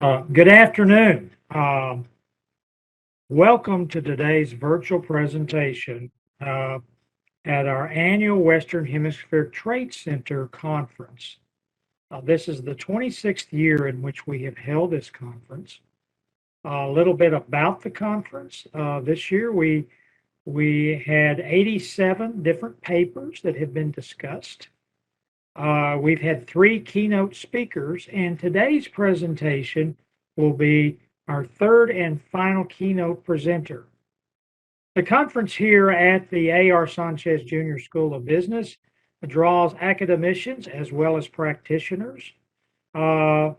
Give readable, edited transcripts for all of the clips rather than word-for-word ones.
Good afternoon. Welcome to today's virtual presentation uh, at our annual Western Hemispheric Trade Center conference. This is the 26th year in which we have held this conference. A little bit about the conference. This year we had 87 different papers that have been discussed. We've had three keynote speakers, and today's presentation will be our third and final keynote presenter. The conference here at the A.R. Sanchez Jr. School of Business draws academicians as well as practitioners from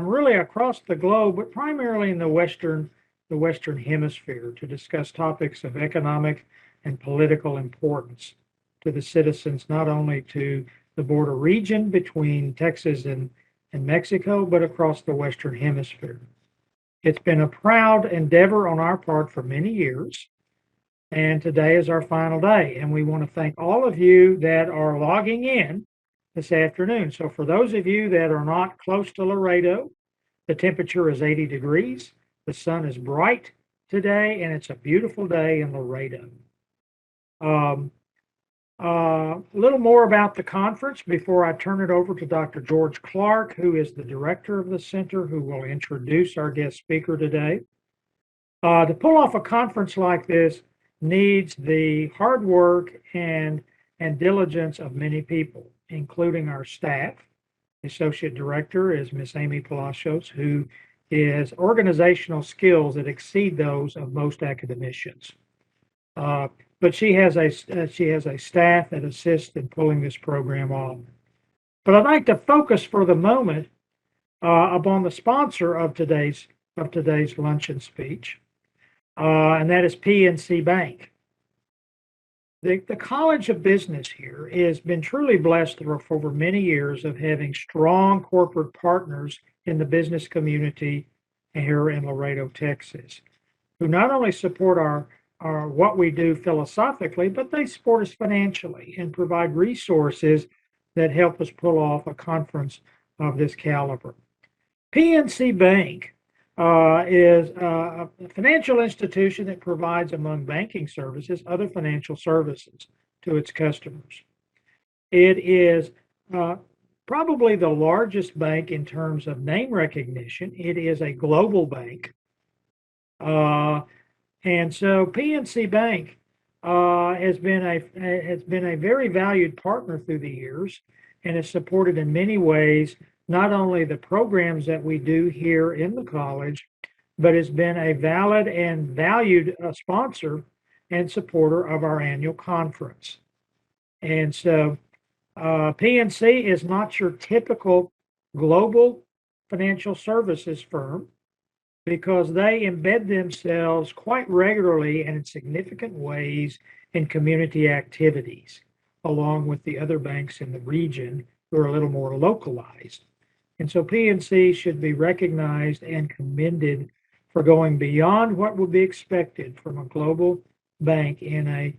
really across the globe, but primarily in the Western Hemisphere to discuss topics of economic and political importance to the citizens, not only to the border region between Texas and Mexico, but across the Western Hemisphere. It's been a proud endeavor on our part for many years, and today is our final day. And we want to thank all of you that are logging in this afternoon. So for those of you that are not close to Laredo, the temperature is 80 degrees. The sun is bright today, and it's a beautiful day in Laredo. A little more about the conference before I turn it over to Dr. George Clark, who is the director of the center, who will introduce our guest speaker today. To pull off a conference like this needs the hard work and diligence of many people, including our staff. The associate director is Miss Amy Palacios, who is organizational skills that exceed those of most academicians. But she has a staff that assists in pulling this program off. But I'd like to focus for the moment upon the sponsor of today's luncheon speech, and that is Pnc Bank. The College of Business here has been truly blessed for over many years of having strong corporate partners in the business community here in Laredo, Texas, who not only support our what we do philosophically, but they support us financially and provide resources that help us pull off a conference of this caliber. Pnc Bank is a financial institution that provides, among banking services, other financial services to its customers. It is probably the largest bank in terms of name recognition. It is a global bank. And so Pnc Bank has been a very valued partner through the years, and has supported in many ways not only the programs that we do here in the college, but has been a valid and valued sponsor and supporter of our annual conference. And so Pnc is not your typical global financial services firm, because they embed themselves quite regularly and in significant ways in community activities, along with the other banks in the region who are a little more localized. And so Pnc should be recognized and commended for going beyond what would be expected from a global bank in a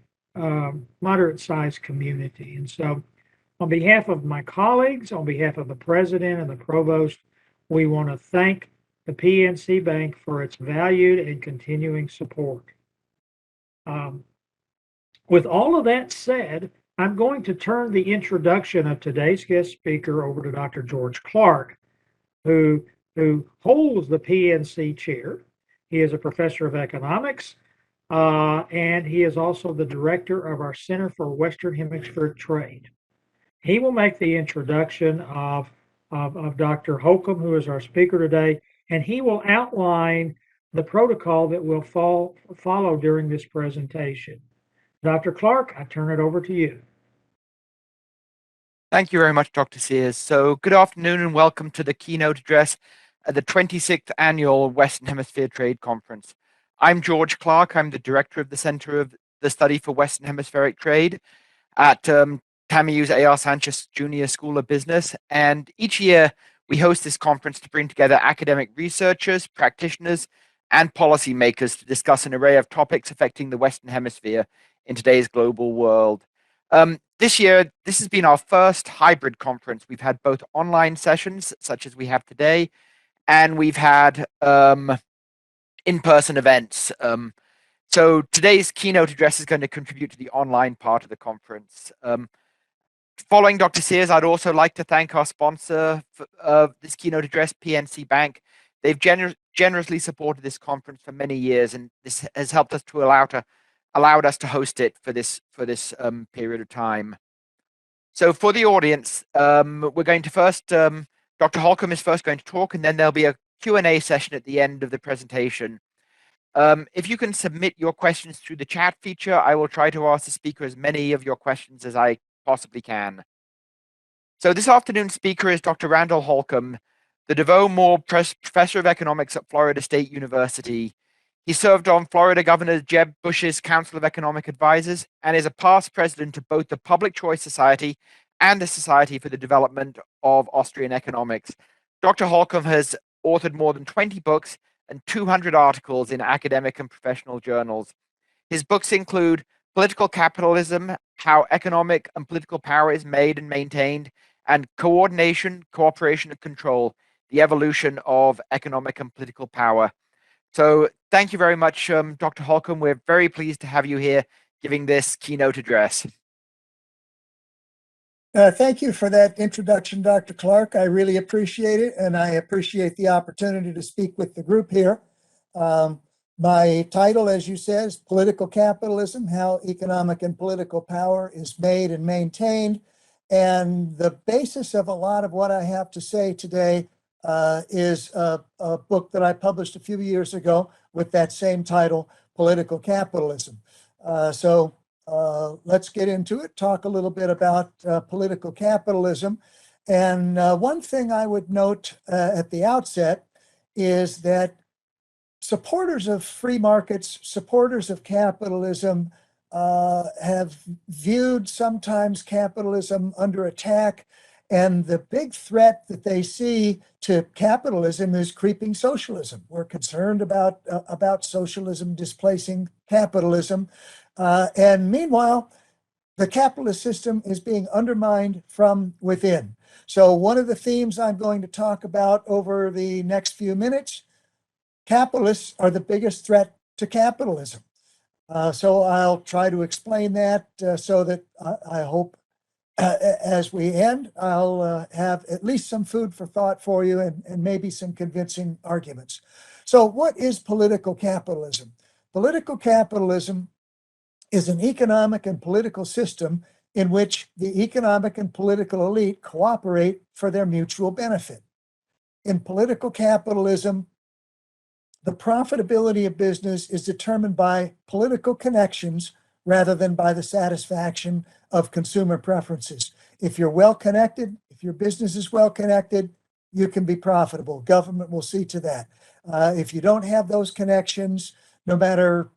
moderate-sized community. And so on behalf of my colleagues, on behalf of the president and the provost, we want to thank the Pnc Bank for its valued and continuing support. With all of that said, I'm going to turn the introduction of today's guest speaker over to Dr. George Clark, who holds the Pnc chair. He is a professor of economics, and he is also the director of our Center for Western Hemispheric Trade. He will make the introduction of Dr. Holcomb, who is our speaker today, and he will outline the protocol that will follow during this presentation. Dr. Clark, I turn it over to you. Thank you very much, Dr. Sears. So good afternoon and welcome to the keynote address at the 26th Annual Western Hemisphere Trade Conference. I'm George Clark. I'm the director of the Center of the Study for Western Hemispheric Trade at TAMIU's A.R. Sanchez Jr. School of Business. And each year, we host this conference to bring together academic researchers, practitioners, and policymakers to discuss an array of topics affecting the Western Hemisphere in today's global world. This year, this has been our first hybrid conference. We've had both online sessions, such as we have today, and we've had in-person events. So today's keynote address is going to contribute to the online part of the conference. Following Dr. Sears, I'd also like to thank our sponsor of this keynote address, Pnc Bank. They've generously supported this conference for many years, and this has helped us to allowed us to host it for this period of time. So for the audience, we're going to first, Dr. Holcomb is first going to talk, and then there'll be a Q&A session at the end of the presentation. If you can submit your questions through the chat feature, I will try to ask the speaker as many of your questions as I possibly can. So this afternoon's speaker is Dr. Randall Holcomb, the DeVoe Moore Professor of Economics at Florida State University. He served on Florida Governor Jeb Bush's Council of Economic Advisors and is a past president of both the Public Choice Society and the Society for the Development of Austrian Economics. Dr. Holcomb has authored more than 20 books and 200 articles in academic and professional journals. His books include Political Capitalism, How Economic and Political Power is Made and Maintained, and Coordination, Cooperation, and Control, The Evolution of Economic and Political Power. So thank you very much, Dr. Holcomb. We're very pleased to have you here giving this keynote address. Thank you for that introduction, Dr. Clark. I really appreciate it, and I appreciate the opportunity to speak with the group here. My title, as you said, is Political Capitalism, How Economic and Political Power is Made and Maintained. And the basis of a lot of what I have to say today is a book that I published a few years ago with that same title, Political Capitalism. Let's get into it, talk a little bit about political capitalism. And one thing I would note at the outset is that supporters of free markets, supporters of capitalism, have viewed sometimes capitalism under attack. And the big threat that they see to capitalism is creeping socialism. We're concerned about socialism displacing capitalism. And meanwhile, the capitalist system is being undermined from within. So one of the themes I'm going to talk about over the next few minutes, capitalists are the biggest threat to capitalism. So I'll try to explain that so that I hope as we end, I'll have at least some food for thought for you and maybe some convincing arguments. So what is political capitalism? Political capitalism is an economic and political system in which the economic and political elite cooperate for their mutual benefit. In political capitalism, the profitability of business is determined by political connections rather than by the satisfaction of consumer preferences. If you're well connected, if your business is well connected, you can be profitable. Government will see to that. If you don't have those connections, no matter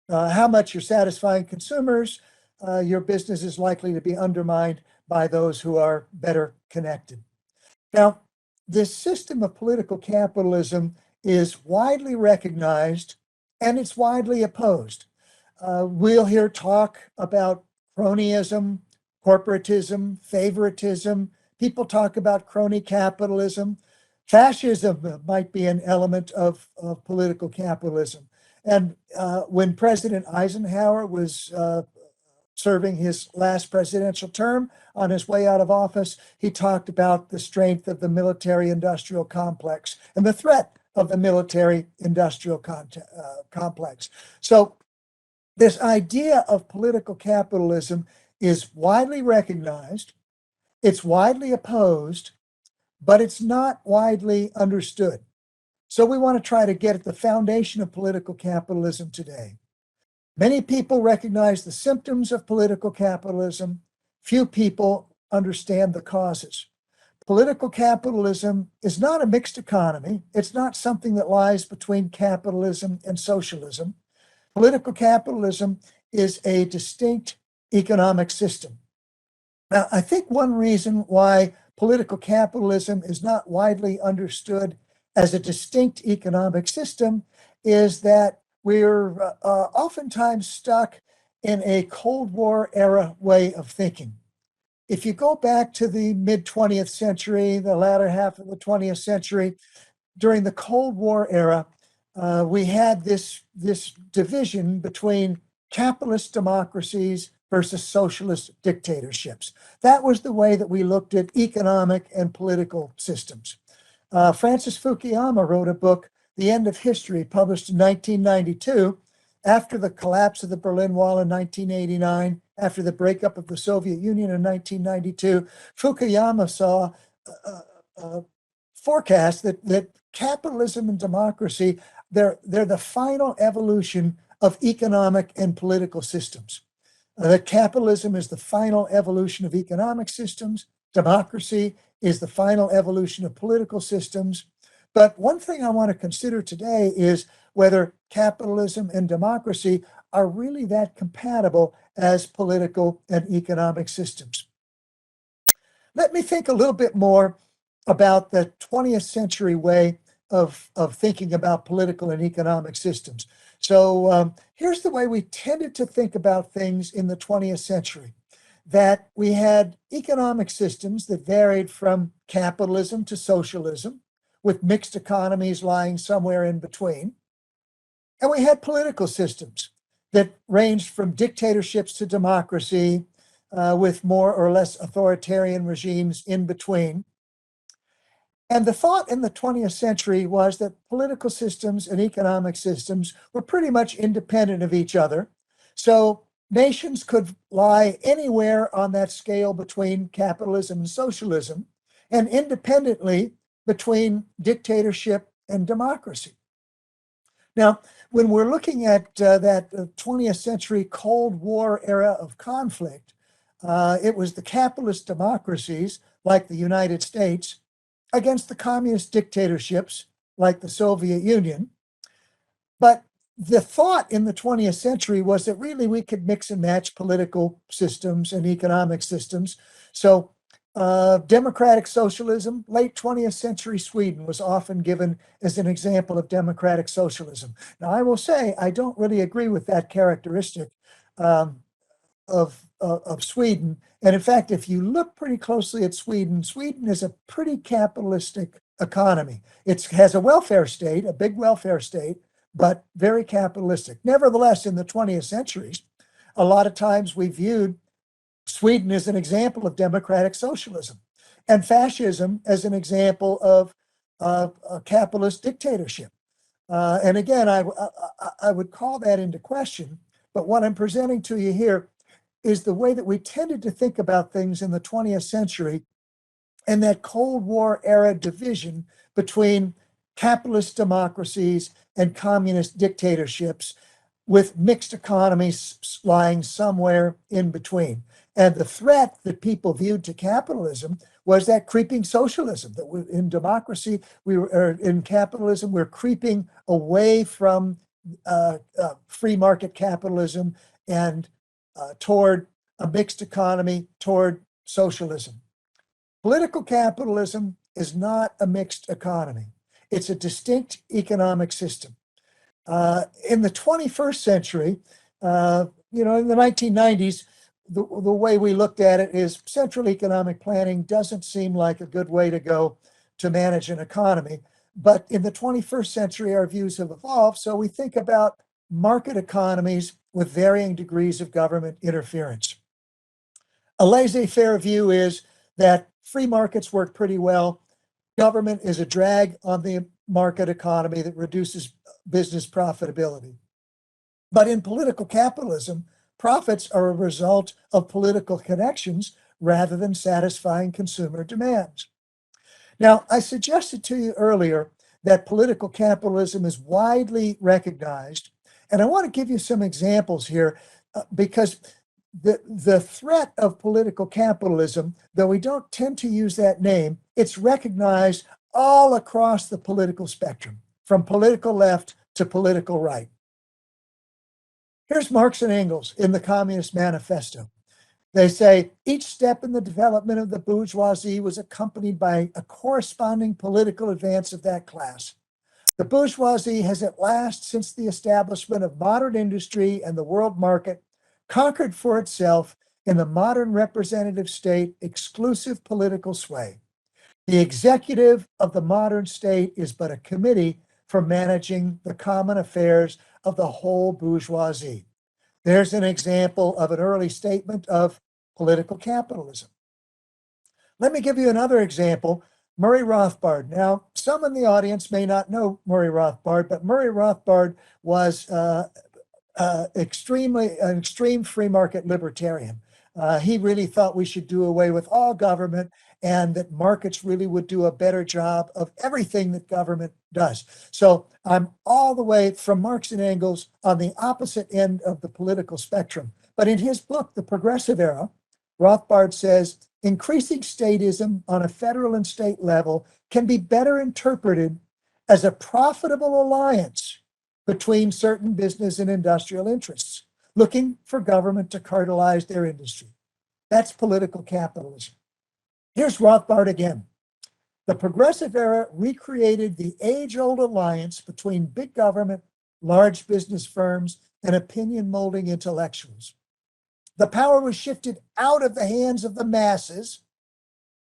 how much you're satisfying consumers, your business is likely to be undermined by those who are better connected. Now, this system of political capitalism is widely recognized and it's widely opposed. We'll hear talk about cronyism, corporatism, favoritism. People talk about crony capitalism. Fascism might be an element of political capitalism. And when President Eisenhower was serving his last presidential term, on his way out of office, he talked about the strength of the military-industrial complex and the threat of the military-industrial complex. So this idea of political capitalism is widely recognized, it's widely opposed, but it's not widely understood. So we want to try to get at the foundation of political capitalism today. Many people recognize the symptoms of political capitalism. Few people understand the causes. Political capitalism is not a mixed economy. It's not something that lies between capitalism and socialism. Political capitalism is a distinct economic system. Now, I think one reason why political capitalism is not widely understood as a distinct economic system is that we're oftentimes stuck in a Cold War era way of thinking. If you go back to the mid-20th century, the latter half of the 20th century, during the Cold War era, we had this division between capitalist democracies versus socialist dictatorships. That was the way that we looked at economic and political systems. Francis Fukuyama wrote a book, The End of History, published in 1992, after the collapse of the Berlin Wall in 1989, after the breakup of the Soviet Union in 1992. Fukuyama saw a forecast that capitalism and democracy, they're the final evolution of economic and political systems. That capitalism is the final evolution of economic systems, democracy is the final evolution of political systems. But one thing I want to consider today is whether capitalism and democracy are really that compatible as political and economic systems. Let me think a little bit more about the 20th century way of thinking about political and economic systems. So here's the way we tended to think about things in the 20th century, that we had economic systems that varied from capitalism to socialism, with mixed economies lying somewhere in between. And we had political systems that ranged from dictatorships to democracy, with more or less authoritarian regimes in between. And the thought in the 20th century was that political systems and economic systems were pretty much independent of each other. So nations could lie anywhere on that scale between capitalism and socialism, and independently between dictatorship and democracy. Now, when we're looking at that 20th century Cold War era of conflict, it was the capitalist democracies like the United States against the communist dictatorships like the Soviet Union. But the thought in the 20th century was that really we could mix and match political systems and economic systems. So democratic socialism, late 20th century Sweden was often given as an example of democratic socialism. Now, I will say I don't really agree with that characteristic of Sweden. And in fact, if you look pretty closely at Sweden, Sweden is a pretty capitalistic economy. It has a welfare state, a big welfare state, but very capitalistic. Nevertheless, in the 20th centuries, a lot of times we viewed Sweden as an example of democratic socialism and fascism as an example of a capitalist dictatorship. And again, I would call that into question, but what I'm presenting to you here is the way that we tended to think about things in the 20th century and that Cold War era division between capitalist democracies and communist dictatorships, with mixed economies lying somewhere in between. And the threat that people viewed to capitalism was that creeping socialism, that in democracy, in capitalism, we're creeping away from free market capitalism and toward a mixed economy, toward socialism. Political capitalism is not a mixed economy. It's a distinct economic system. In the 21st century, in the 1990s, the way we looked at it is central economic planning doesn't seem like a good way to go to manage an economy. But in the 21st century, our views have evolved. So we think about market economies with varying degrees of government interference. A laissez-faire view is that free markets work pretty well. Government is a drag on the market economy that reduces business profitability. But in political capitalism, profits are a result of political connections rather than satisfying consumer demands. Now, I suggested to you earlier that political capitalism is widely recognized, and I want to give you some examples here because the threat of political capitalism, though we don't tend to use that name, it's recognized all across the political spectrum, from political left to political right. Here's Marx and Engels in the Communist Manifesto. They say, each step in the development of the bourgeoisie was accompanied by a corresponding political advance of that class. The bourgeoisie has at last, since the establishment of modern industry and the world market, conquered for itself in the modern representative state exclusive political sway. The executive of the modern state is but a committee for managing the common affairs of the whole bourgeoisie. There's an example of an early statement of political capitalism. Let me give you another example, Murray Rothbard. Now, some in the audience may not know Murray Rothbard, but Murray Rothbard was an extreme free market libertarian. He really thought we should do away with all government and that markets really would do a better job of everything that government does. So I'm all the way from Marx and Engels on the opposite end of the political spectrum. But in his book, The Progressive Era, Rothbard says, increasing statism on a federal and state level can be better interpreted as a profitable alliance between certain business and industrial interests, looking for government to cartelize their industry. That's political capitalism. Here's Rothbard again. The Progressive Era recreated the age-old alliance between big government, large business firms, and opinion-molding intellectuals. The power was shifted out of the hands of the masses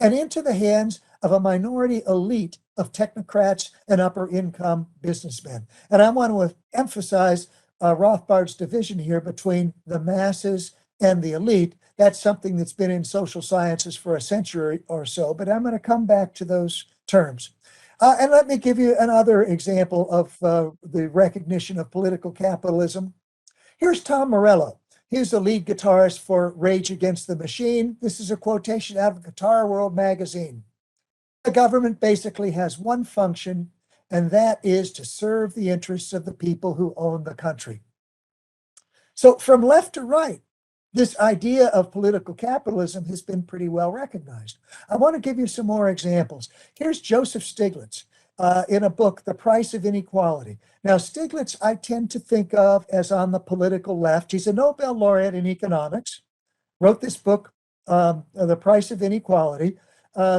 and into the hands of a minority elite of technocrats and upper-income businessmen. And I want to emphasize Rothbard's division here between the masses and the elite. That's something that's been in social sciences for a century or so, but I'm going to come back to those terms. And let me give you another example of the recognition of political capitalism. Here's Tom Morello. He's the lead guitarist for Rage Against the Machine. This is a quotation out of Guitar World magazine. The government basically has one function, and that is to serve the interests of the people who own the country. So from left to right, this idea of political capitalism has been pretty well recognized. I want to give you some more examples. Here's Joseph Stiglitz in a book, The Price of Inequality. Now, Stiglitz, I tend to think of as on the political left. He's a Nobel laureate in economics, wrote this book, The Price of Inequality.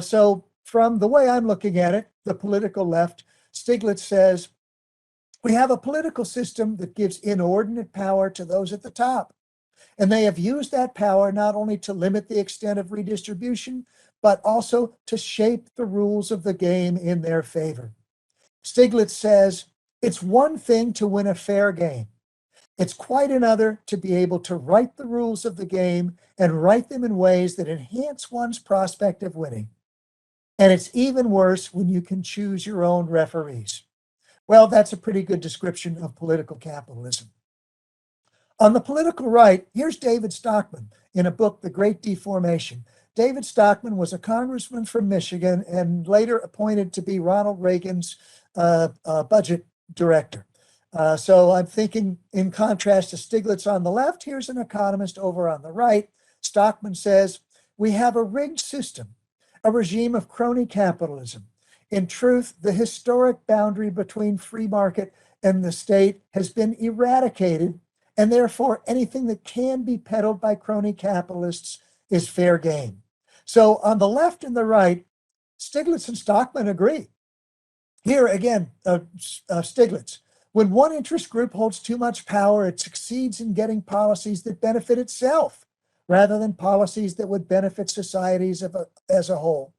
So from the way I'm looking at it, the political left, Stiglitz says, we have a political system that gives inordinate power to those at the top. And they have used that power not only to limit the extent of redistribution, but also to shape the rules of the game in their favor. Stiglitz says, it's one thing to win a fair game. It's quite another to be able to write the rules of the game and write them in ways that enhance one's prospect of winning. And it's even worse when you can choose your own referees. Well, that's a pretty good description of political capitalism. On the political right, here's David Stockman in a book, The Great Deformation. David Stockman was a congressman from Michigan and later appointed to be Ronald Reagan's budget director. So I'm thinking in contrast to Stiglitz on the left, here's an economist over on the right. Stockman says, we have a rigged system, a regime of crony capitalism. In truth, the historic boundary between free market and the state has been eradicated, and therefore anything that can be peddled by crony capitalists is fair game. So on the left and the right, Stiglitz and Stockman agree. Here again, Stiglitz, when one interest group holds too much power, it succeeds in getting policies that benefit itself rather than policies that would benefit societies as a whole.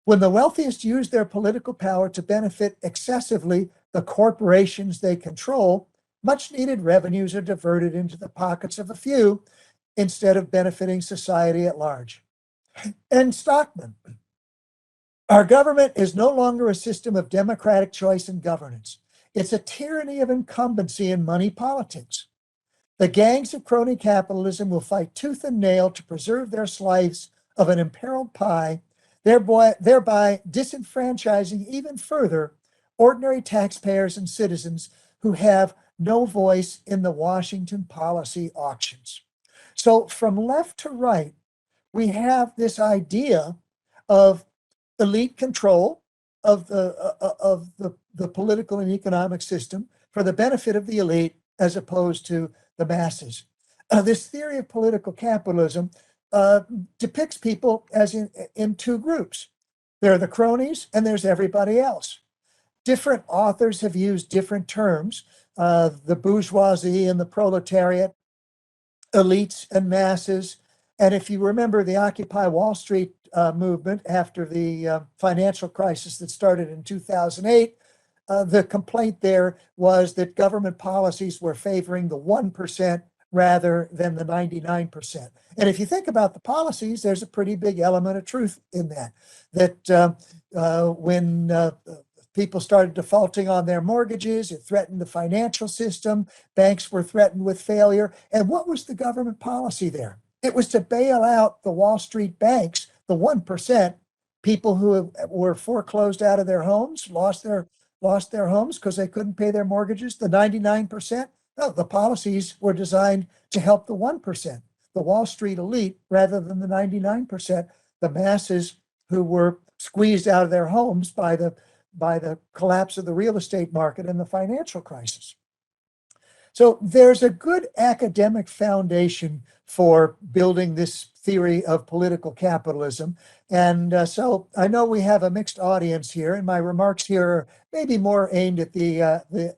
When the wealthiest use their political power to benefit excessively the corporations they control, much needed revenues are diverted into the pockets of a few instead of benefiting society at large. And Stockman, our government is no longer a system of democratic choice and governance. It's a tyranny of incumbency in money politics. The gangs of crony capitalism will fight tooth and nail to preserve their slice of an imperiled pie, thereby disenfranchising even further ordinary taxpayers and citizens who have no voice in the Washington policy auctions. So from left to right, we have this idea of elite control of the political and economic system for the benefit of the elite as opposed to the masses. This theory of political capitalism depicts people as in two groups. There are the cronies and there's everybody else. Different authors have used different terms, the bourgeoisie and the proletariat, elites and masses. And if you remember the Occupy Wall Street movement after the financial crisis that started in 2008. The complaint there was that government policies were favoring the 1% rather than the 99%. And if you think about the policies, there's a pretty big element of truth in that. When people started defaulting on their mortgages, it threatened the financial system. Banks were threatened with failure. And what was the government policy there? It was to bail out the Wall Street banks, the 1%, people who were foreclosed out of their homes, lost their homes because they couldn't pay their mortgages. The 99%, no, the policies were designed to help the 1%, the Wall Street elite, rather than the 99%, the masses who were squeezed out of their homes by the collapse of the real estate market and the financial crisis. So there's a good academic foundation for building this theory of political capitalism. And so I know we have a mixed audience here, and my remarks here are maybe more aimed at the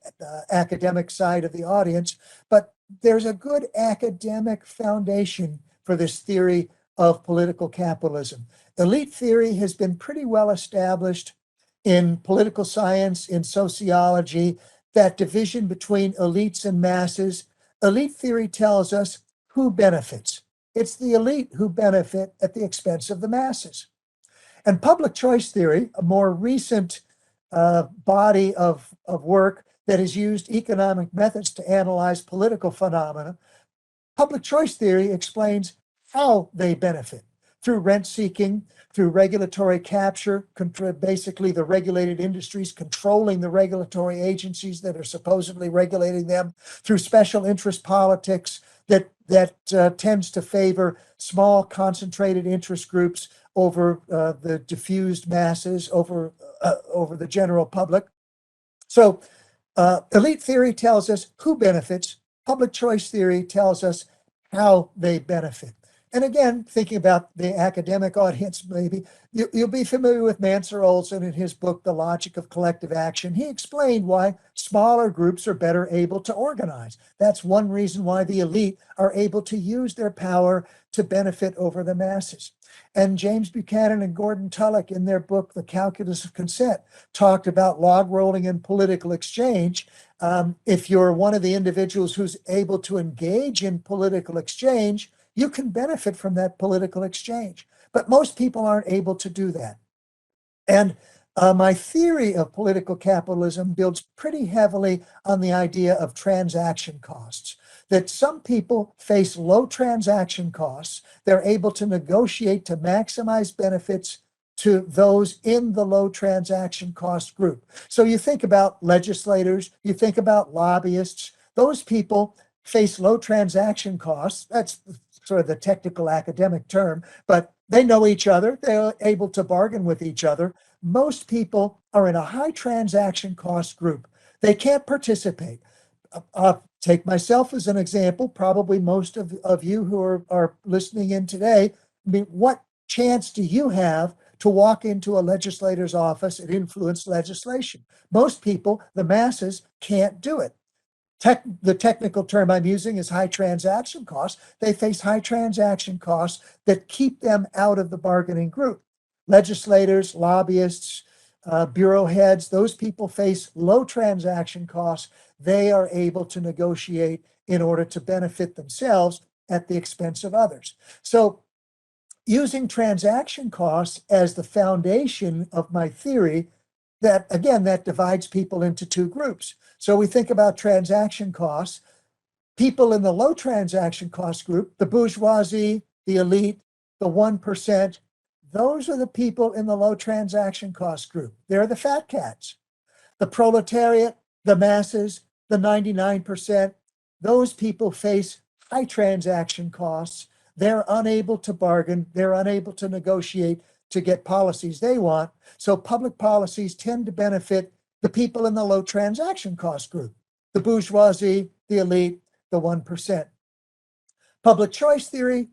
academic side of the audience, but there's a good academic foundation for this theory of political capitalism. Elite theory has been pretty well established in political science, in sociology, that division between elites and masses. Elite theory tells us who benefits. It's the elite who benefit at the expense of the masses. And public choice theory, a more recent body of work that has used economic methods to analyze political phenomena, public choice theory explains how they benefit through rent seeking, through regulatory capture, basically the regulated industries controlling the regulatory agencies that are supposedly regulating them, through special interest politics that tends to favor small concentrated interest groups over the diffused masses, over the general public. So elite theory tells us who benefits. Public choice theory tells us how they benefit. And again, thinking about the academic audience, maybe you'll be familiar with Mansur Olson in his book, The Logic of Collective Action. He explained why smaller groups are better able to organize. That's one reason why the elite are able to use their power to benefit over the masses. And James Buchanan and Gordon Tullock in their book, The Calculus of Consent, talked about log rolling and political exchange. If you're one of the individuals who's able to engage in political exchange, you can benefit from that political exchange. But most people aren't able to do that. And my theory of political capitalism builds pretty heavily on the idea of transaction costs, that some people face low transaction costs. They're able to negotiate to maximize benefits to those in the low transaction cost group. So you think about legislators, you think about lobbyists, those people face low transaction costs. That's sort of the technical academic term, but they know each other. They're able to bargain with each other. Most people are in a high transaction cost group. They can't participate. I'll take myself as an example. Probably most of you who are listening in today, I mean, what chance do you have to walk into a legislator's office and influence legislation? Most people, the masses, can't do it. The technical term I'm using is high transaction costs. They face high transaction costs that keep them out of the bargaining group. Legislators, lobbyists, bureau heads, those people face low transaction costs. They are able to negotiate in order to benefit themselves at the expense of others. So using transaction costs as the foundation of my theory, that again, that divides people into two groups. So we think about transaction costs. People in the low transaction cost group, the bourgeoisie, the elite, the 1%, those are the people in the low transaction cost group. They're the fat cats. The proletariat, the masses, the 99%, those people face high transaction costs. They're unable to bargain. They're unable to negotiate to get policies they want. So public policies tend to benefit the people in the low transaction cost group, the bourgeoisie, the elite, the 1%. Public choice theory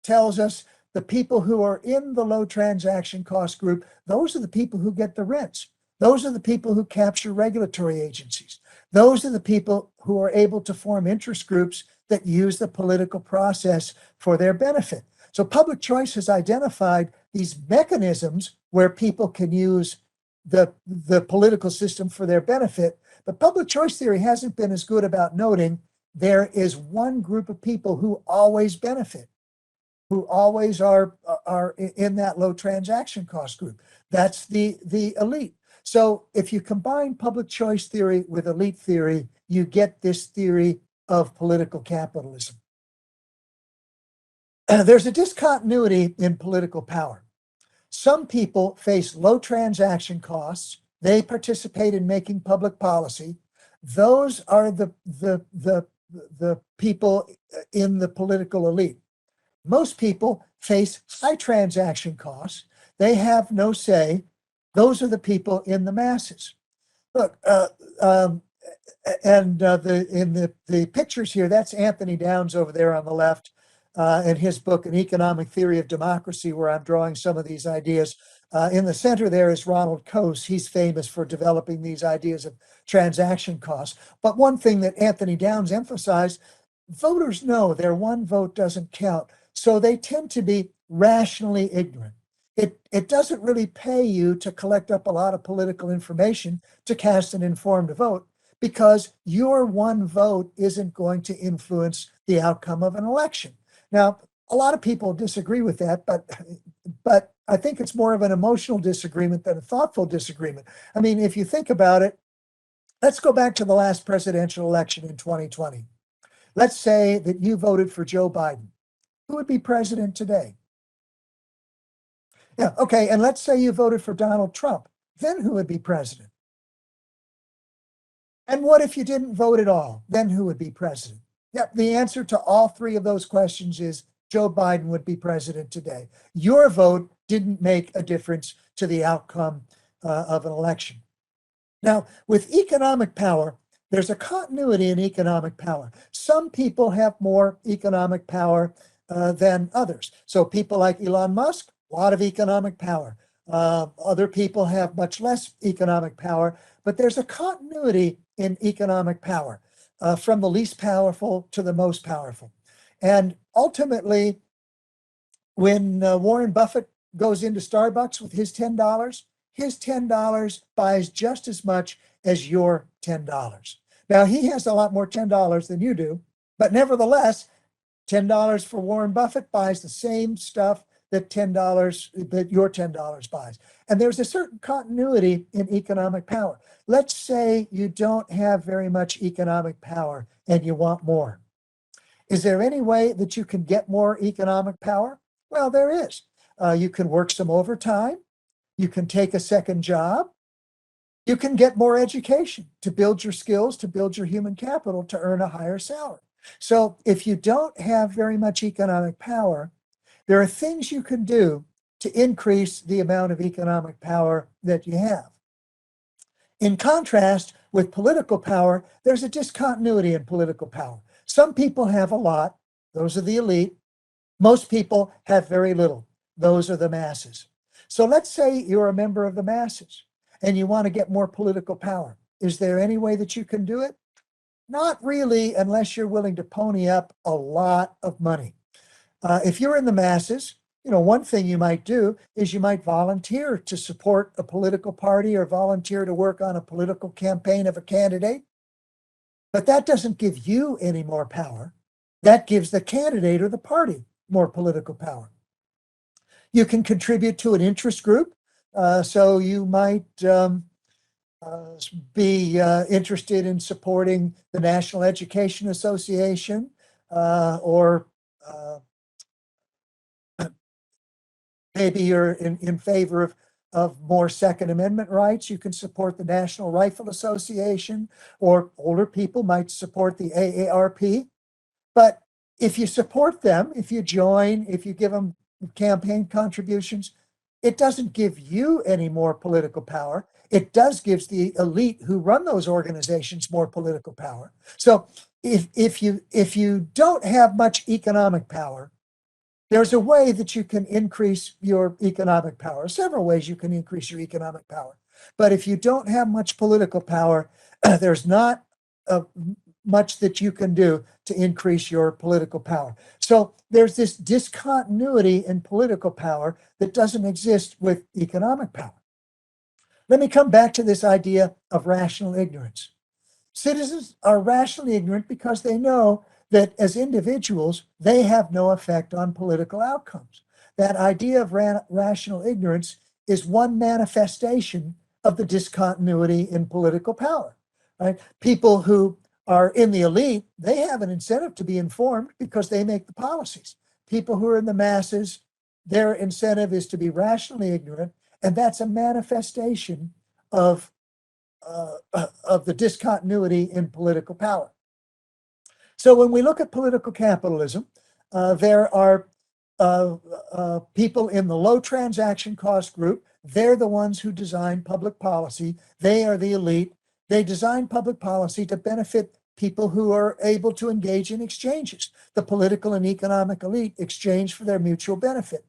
tells us the people who are in the low transaction cost group, those are the people who get the rents. Those are the people who capture regulatory agencies. Those are the people who are able to form interest groups that use the political process for their benefit. So public choice has identified these mechanisms where people can use the political system for their benefit. But public choice theory hasn't been as good about noting there is one group of people who always benefit, who always are in that low transaction cost group. That's the elite. So if you combine public choice theory with elite theory, you get this theory of political capitalism. There's a discontinuity in political power. Some people face low transaction costs. They participate in making public policy. Those are the people in the political elite. Most people face high transaction costs. They have no say. Those are the people in the masses. Look, in the pictures here, that's Anthony Downs over there on the left, in his book, An Economic Theory of Democracy, where I'm drawing some of these ideas. In the center there is Ronald Coase. He's famous for developing these ideas of transaction costs. But one thing that Anthony Downs emphasized, voters know their one vote doesn't count. So they tend to be rationally ignorant. It doesn't really pay you to collect up a lot of political information to cast an informed vote, because your one vote isn't going to influence the outcome of an election. Now, a lot of people disagree with that, but I think it's more of an emotional disagreement than a thoughtful disagreement. I mean, if you think about it, let's go back to the last presidential election in 2020. Let's say that you voted for Joe Biden. Who would be president today? Yeah, okay, and let's say you voted for Donald Trump. Then who would be president? And what if you didn't vote at all? Then who would be president? Yep, the answer to all three of those questions is Joe Biden would be president today. Your vote didn't make a difference to the outcome of an election. Now, with economic power, there's a continuity in economic power. Some people have more economic power than others. So people like Elon Musk, a lot of economic power. Other people have much less economic power, but there's a continuity in economic power from the least powerful to the most powerful. And ultimately, when Warren Buffett goes into Starbucks with his $10 buys just as much as your $10. Now, he has a lot more $10 than you do, but nevertheless, $10 for Warren Buffett buys the same stuff that your $10 buys. And there's a certain continuity in economic power. Let's say you don't have very much economic power and you want more. Is there any way that you can get more economic power? Well, there is. You can work some overtime. You can take a second job. You can get more education to build your skills, to build your human capital, to earn a higher salary. So if you don't have very much economic power, there are things you can do to increase the amount of economic power that you have. In contrast with political power, there's a discontinuity in political power. Some people have a lot. Those are the elite. Most people have very little. Those are the masses. So let's say you're a member of the masses and you want to get more political power. Is there any way that you can do it? Not really, unless you're willing to pony up a lot of money. If you're in the masses, one thing you might do is you might volunteer to support a political party or volunteer to work on a political campaign of a candidate. But that doesn't give you any more power. That gives the candidate or the party more political power. You can contribute to an interest group. So you might be interested in supporting the National Education Association or maybe you're in favor of more Second Amendment rights. You can support the National Rifle Association, or older people might support the AARP. But if you support them, if you join, if you give them campaign contributions, it doesn't give you any more political power. It does give the elite who run those organizations more political power. So if you don't have much economic power, there's a way that you can increase your economic power. Several ways you can increase your economic power. But if you don't have much political power, there's not much that you can do to increase your political power. So there's this discontinuity in political power that doesn't exist with economic power. Let me come back to this idea of rational ignorance. Citizens are rationally ignorant because they know that as individuals, they have no effect on political outcomes. That idea of rational ignorance is one manifestation of the discontinuity in political power, right? People who are in the elite, they have an incentive to be informed because they make the policies. People who are in the masses, their incentive is to be rationally ignorant, and that's a manifestation of the discontinuity in political power. So when we look at political capitalism, there are people in the low transaction cost group. They're the ones who design public policy. They are the elite. They design public policy to benefit people who are able to engage in exchanges. The political and economic elite exchange for their mutual benefit.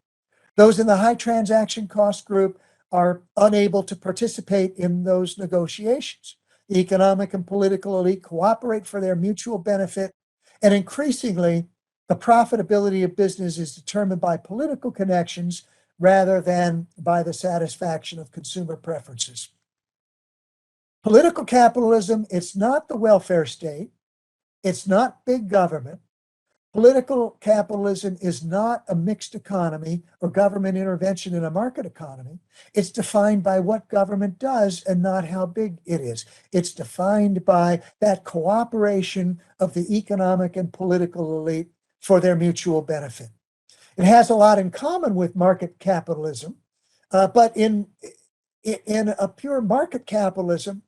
Those in the high transaction cost group are unable to participate in those negotiations. The economic and political elite cooperate for their mutual benefit, and increasingly, the profitability of business is determined by political connections rather than by the satisfaction of consumer preferences. Political capitalism, it's not the welfare state, it's not big government. Political capitalism is not a mixed economy or government intervention in a market economy. It's defined by what government does and not how big it is. It's defined by that cooperation of the economic and political elite for their mutual benefit. It has a lot in common with market capitalism, but in a pure market capitalism,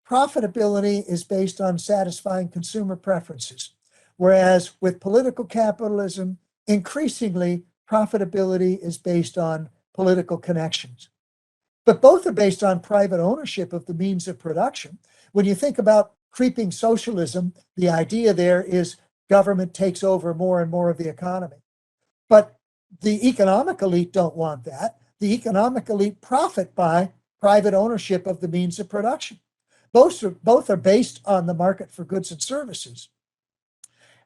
profitability is based on satisfying consumer preferences. Whereas with political capitalism, increasingly profitability is based on political connections. But both are based on private ownership of the means of production. When you think about creeping socialism, the idea there is government takes over more and more of the economy. But the economic elite don't want that. The economic elite profit by private ownership of the means of production. Both are based on the market for goods and services.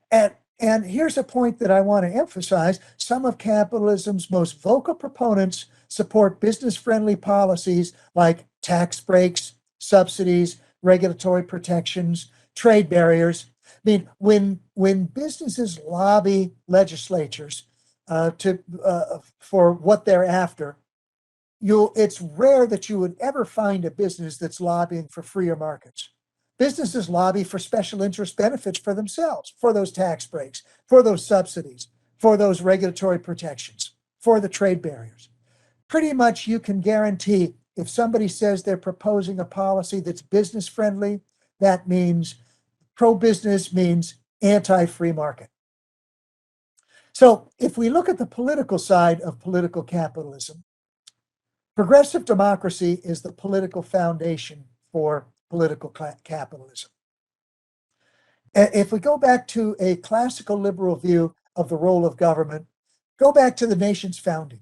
And here's a point that I want to emphasize. Some of capitalism's most vocal proponents support business-friendly policies like tax breaks, subsidies, regulatory protections, trade barriers. I mean, when businesses lobby legislatures for what they're after, it's rare that you would ever find a business that's lobbying for freer markets. Businesses lobby for special interest benefits for themselves, for those tax breaks, for those subsidies, for those regulatory protections, for the trade barriers. Pretty much you can guarantee if somebody says they're proposing a policy that's business friendly, that means pro-business means anti-free market. So if we look at the political side of political capitalism, progressive democracy is the political foundation for political capitalism. If we go back to a classical liberal view of the role of government, go back to the nation's founding.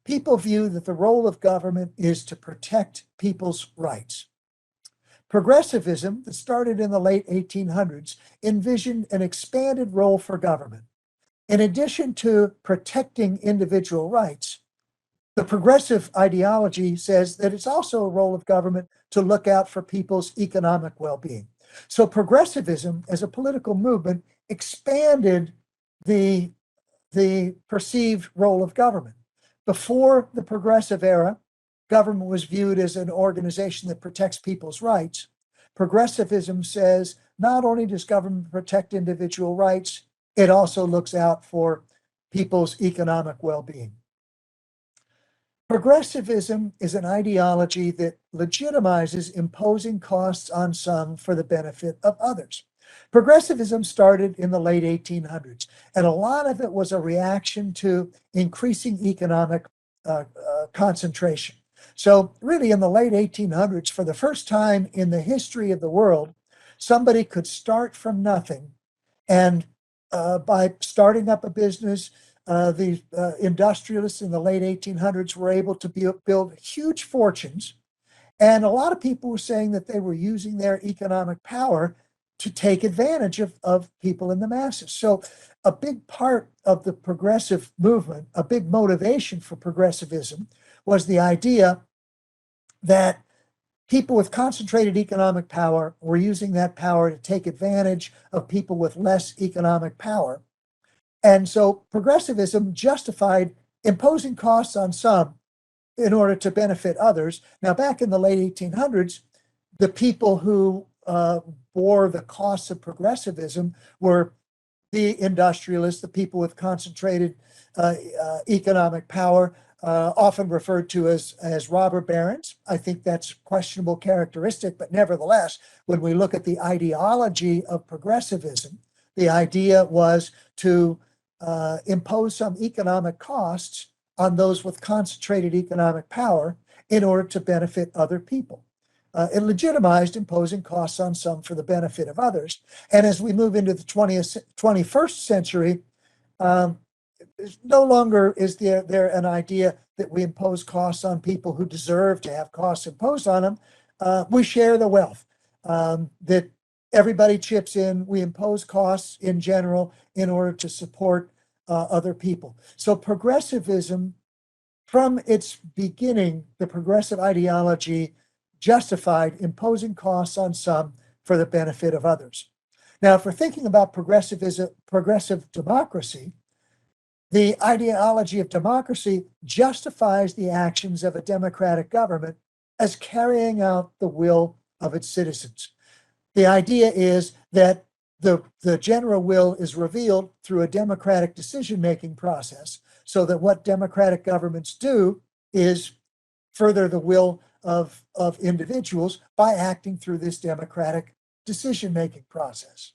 People view that the role of government is to protect people's rights. Progressivism, that started in the late 1800s, envisioned an expanded role for government. In addition to protecting individual rights, the progressive ideology says that it's also a role of government to look out for people's economic well-being. So progressivism as a political movement expanded the perceived role of government. Before the progressive era, government was viewed as an organization that protects people's rights. Progressivism says not only does government protect individual rights, it also looks out for people's economic well-being. Progressivism is an ideology that legitimizes imposing costs on some for the benefit of others. Progressivism started in the late 1800s, and a lot of it was a reaction to increasing economic concentration. So really in the late 1800s, for the first time in the history of the world, somebody could start from nothing, and by starting up a business, the industrialists in the late 1800s were able to build huge fortunes. And a lot of people were saying that they were using their economic power to take advantage of people in the masses. So a big part of the progressive movement, a big motivation for progressivism, was the idea that people with concentrated economic power were using that power to take advantage of people with less economic power. And so progressivism justified imposing costs on some in order to benefit others. Now, back in the late 1800s, the people who bore the costs of progressivism were the industrialists, the people with concentrated economic power, often referred to as robber barons. I think that's a questionable characteristic, but nevertheless, when we look at the ideology of progressivism, the idea was to impose some economic costs on those with concentrated economic power in order to benefit other people. It legitimized imposing costs on some for the benefit of others. And as we move into the 21st century, no longer is there an idea that we impose costs on people who deserve to have costs imposed on them. We share the wealth, that everybody chips in. We impose costs in general in order to support other people. So progressivism, from its beginning, the progressive ideology justified imposing costs on some for the benefit of others. Now, if we're thinking about progressive democracy, the ideology of democracy justifies the actions of a democratic government as carrying out the will of its citizens. The idea is that the general will is revealed through a democratic decision-making process, so that what democratic governments do is further the will of individuals by acting through this democratic decision-making process.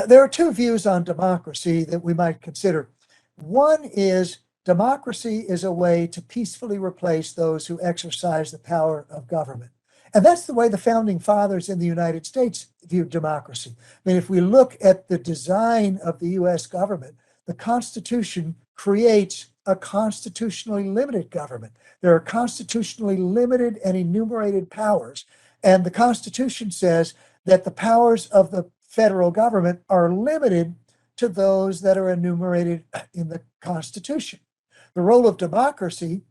There are two views on democracy that we might consider. One is democracy is a way to peacefully replace those who exercise the power of government. And that's the way the founding fathers in the United States viewed democracy. I mean, if we look at the design of the US government, the Constitution creates a constitutionally limited government. There are constitutionally limited and enumerated powers. And the Constitution says that the powers of the federal government are limited to those that are enumerated in the Constitution. The role of democracy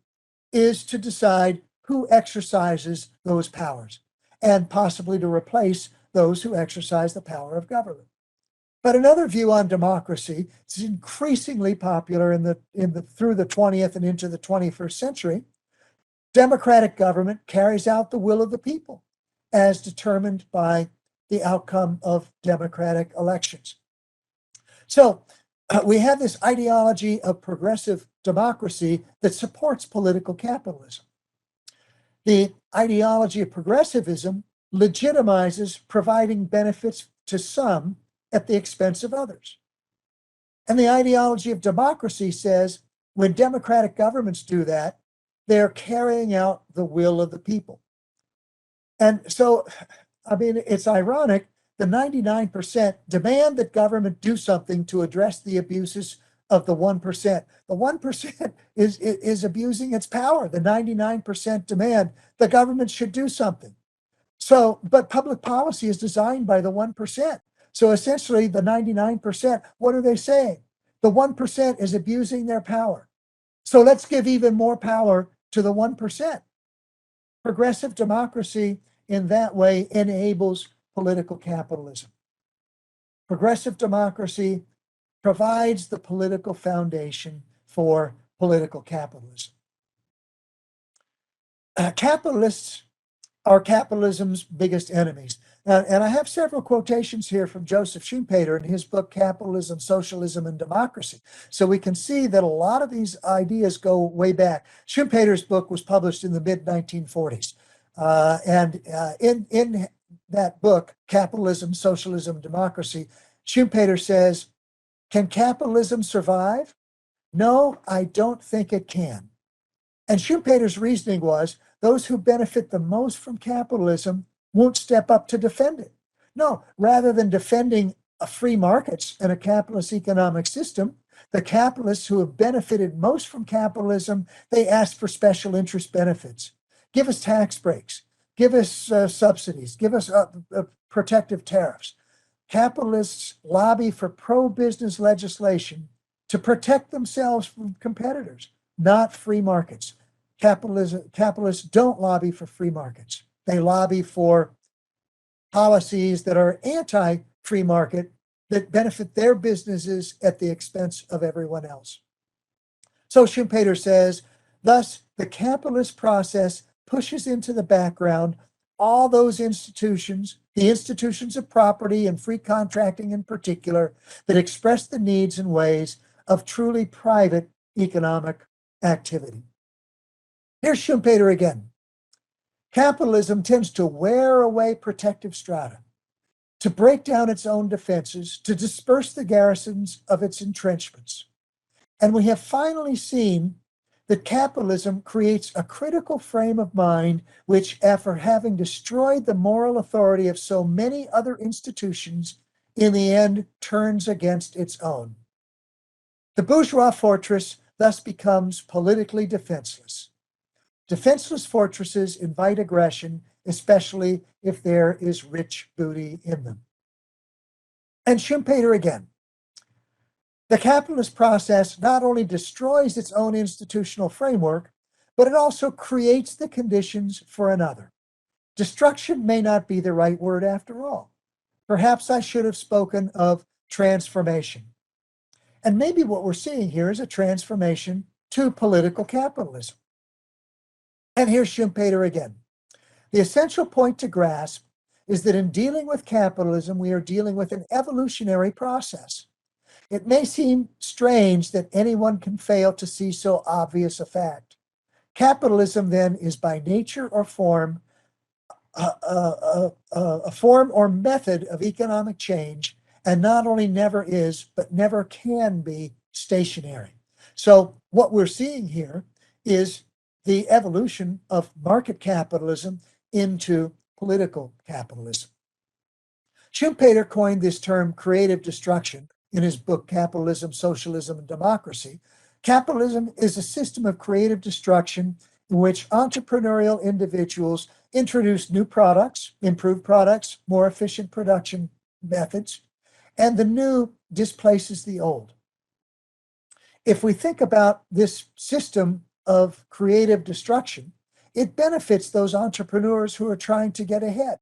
is to decide who exercises those powers and possibly to replace those who exercise the power of government. But another view on democracy is increasingly popular through the 20th and into the 21st century. Democratic government carries out the will of the people as determined by the outcome of democratic elections. So we have this ideology of progressive democracy that supports political capitalism. The ideology of progressivism legitimizes providing benefits to some at the expense of others. And the ideology of democracy says when democratic governments do that, they're carrying out the will of the people. And so, I mean, it's ironic, the 99% demand that government do something to address the abuses of the 1%. The 1% is abusing its power. The 99% demand the government should do something. So, but public policy is designed by the 1%. So essentially the 99%, what are they saying? The 1% is abusing their power. So let's give even more power to the 1%. Progressive democracy in that way enables political capitalism. Progressive democracy provides the political foundation for political capitalism. Capitalists are capitalism's biggest enemies. And I have several quotations here from Joseph Schumpeter in his book, Capitalism, Socialism, and Democracy. So we can see that a lot of these ideas go way back. Schumpeter's book was published in the mid-1940s. In that book, Capitalism, Socialism, Democracy, Schumpeter says, can capitalism survive? No, I don't think it can. And Schumpeter's reasoning was those who benefit the most from capitalism won't step up to defend it. No, rather than defending free markets and a capitalist economic system, the capitalists who have benefited most from capitalism, they ask for special interest benefits. Give us tax breaks, give us subsidies, give us protective tariffs. Capitalists lobby for pro-business legislation to protect themselves from competitors, not free markets. Capitalists don't lobby for free markets. They lobby for policies that are anti-free market that benefit their businesses at the expense of everyone else. So Schumpeter says, thus, the capitalist process pushes into the background all those institutions, the institutions of property and free contracting in particular, that express the needs and ways of truly private economic activity. Here's Schumpeter again. Capitalism tends to wear away protective strata, to break down its own defenses, to disperse the garrisons of its entrenchments. And we have finally seen that capitalism creates a critical frame of mind which, after having destroyed the moral authority of so many other institutions, in the end turns against its own. The bourgeois fortress thus becomes politically defenseless. Defenseless fortresses invite aggression, especially if there is rich booty in them. And Schumpeter again. The capitalist process not only destroys its own institutional framework, but it also creates the conditions for another. Destruction may not be the right word after all. Perhaps I should have spoken of transformation. And maybe what we're seeing here is a transformation to political capitalism. And here's Schumpeter again. The essential point to grasp is that in dealing with capitalism, we are dealing with an evolutionary process. It may seem strange that anyone can fail to see so obvious a fact. Capitalism, then, is by nature or form a form or method of economic change, and not only never is, but never can be stationary. So what we're seeing here is the evolution of market capitalism into political capitalism. Schumpeter coined this term creative destruction in his book, Capitalism, Socialism, and Democracy. Capitalism is a system of creative destruction in which entrepreneurial individuals introduce new products, improved products, more efficient production methods, and the new displaces the old. If we think about this system of creative destruction, it benefits those entrepreneurs who are trying to get ahead,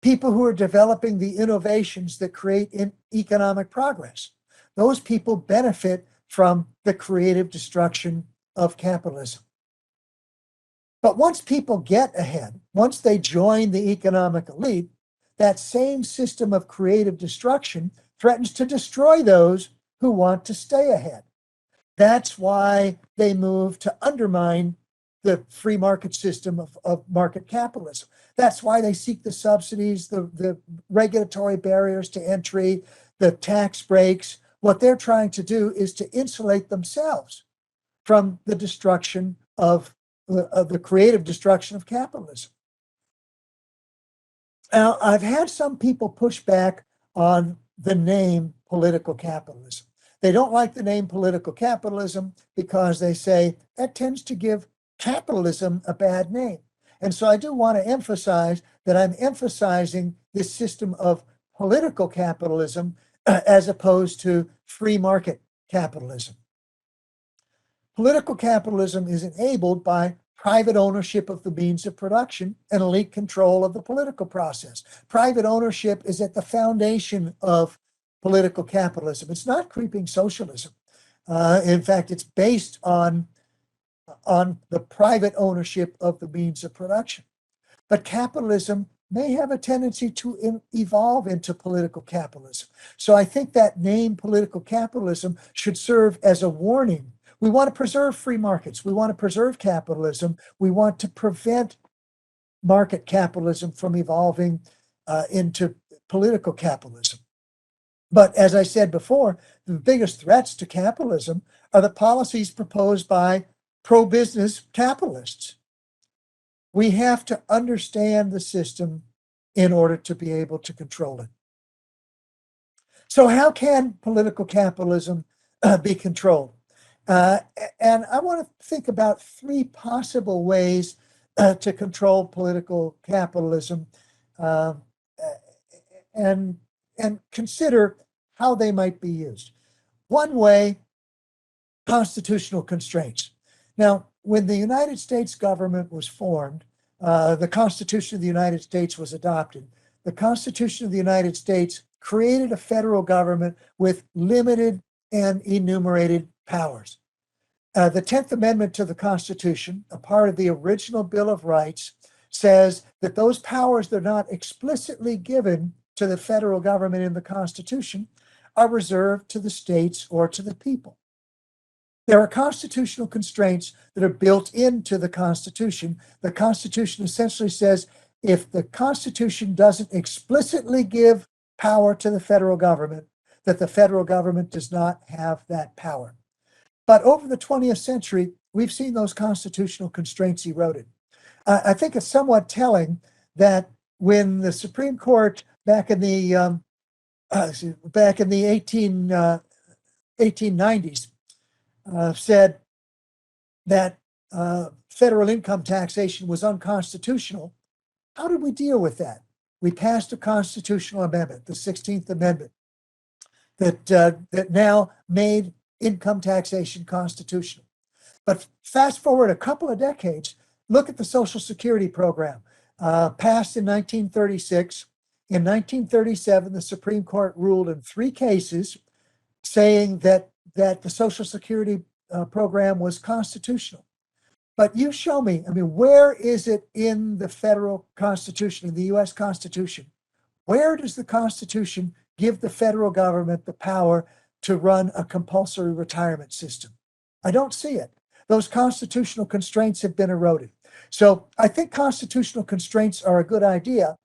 people who are developing the innovations that create economic progress. Those people benefit from the creative destruction of capitalism. But once people get ahead, once they join the economic elite, that same system of creative destruction threatens to destroy those who want to stay ahead. That's why they move to undermine the free market system of market capitalism. That's why they seek the subsidies, the regulatory barriers to entry, the tax breaks. What they're trying to do is to insulate themselves from the destruction of the creative destruction of capitalism. Now, I've had some people push back on the name political capitalism. They don't like the name political capitalism because they say that tends to give capitalism a bad name. And so I do want to emphasize that I'm emphasizing this system of political capitalism as opposed to free market capitalism. Political capitalism is enabled by private ownership of the means of production and elite control of the political process. Private ownership is at the foundation of political capitalism. It's not creeping socialism. In fact, it's based on the private ownership of the means of production. But capitalism may have a tendency to evolve into political capitalism. So I think that name political capitalism should serve as a warning. We want to preserve free markets. We want to preserve capitalism. We want to prevent market capitalism from evolving into political capitalism. But as I said before, the biggest threats to capitalism are the policies proposed by pro-business capitalists. We have to understand the system in order to be able to control it. So how can political capitalism be controlled? And I want to think about three possible ways to control political capitalism. and consider how they might be used. One way, constitutional constraints. Now, when the United States government was formed, the Constitution of the United States was adopted. The Constitution of the United States created a federal government with limited and enumerated powers. The 10th Amendment to the Constitution, a part of the original Bill of Rights, says that those powers that are not explicitly given to the federal government in the Constitution are reserved to the states or to the people. There are constitutional constraints that are built into the Constitution. The Constitution essentially says if the Constitution doesn't explicitly give power to the federal government, that the federal government does not have that power. But over the 20th century, we've seen those constitutional constraints eroded. I think it's somewhat telling that when the Supreme Court back in the 1890s said that federal income taxation was unconstitutional, how did we deal with that? We passed a constitutional amendment, the 16th Amendment, that now made income taxation constitutional. But fast forward a couple of decades, look at the Social Security program, passed in 1936. In 1937, the Supreme Court ruled in 3 cases saying that the Social Security program was constitutional. But you show me, where is it in the federal Constitution, in the U.S. Constitution? Where does the Constitution give the federal government the power to run a compulsory retirement system? I don't see it. Those constitutional constraints have been eroded. So I think constitutional constraints are a good idea,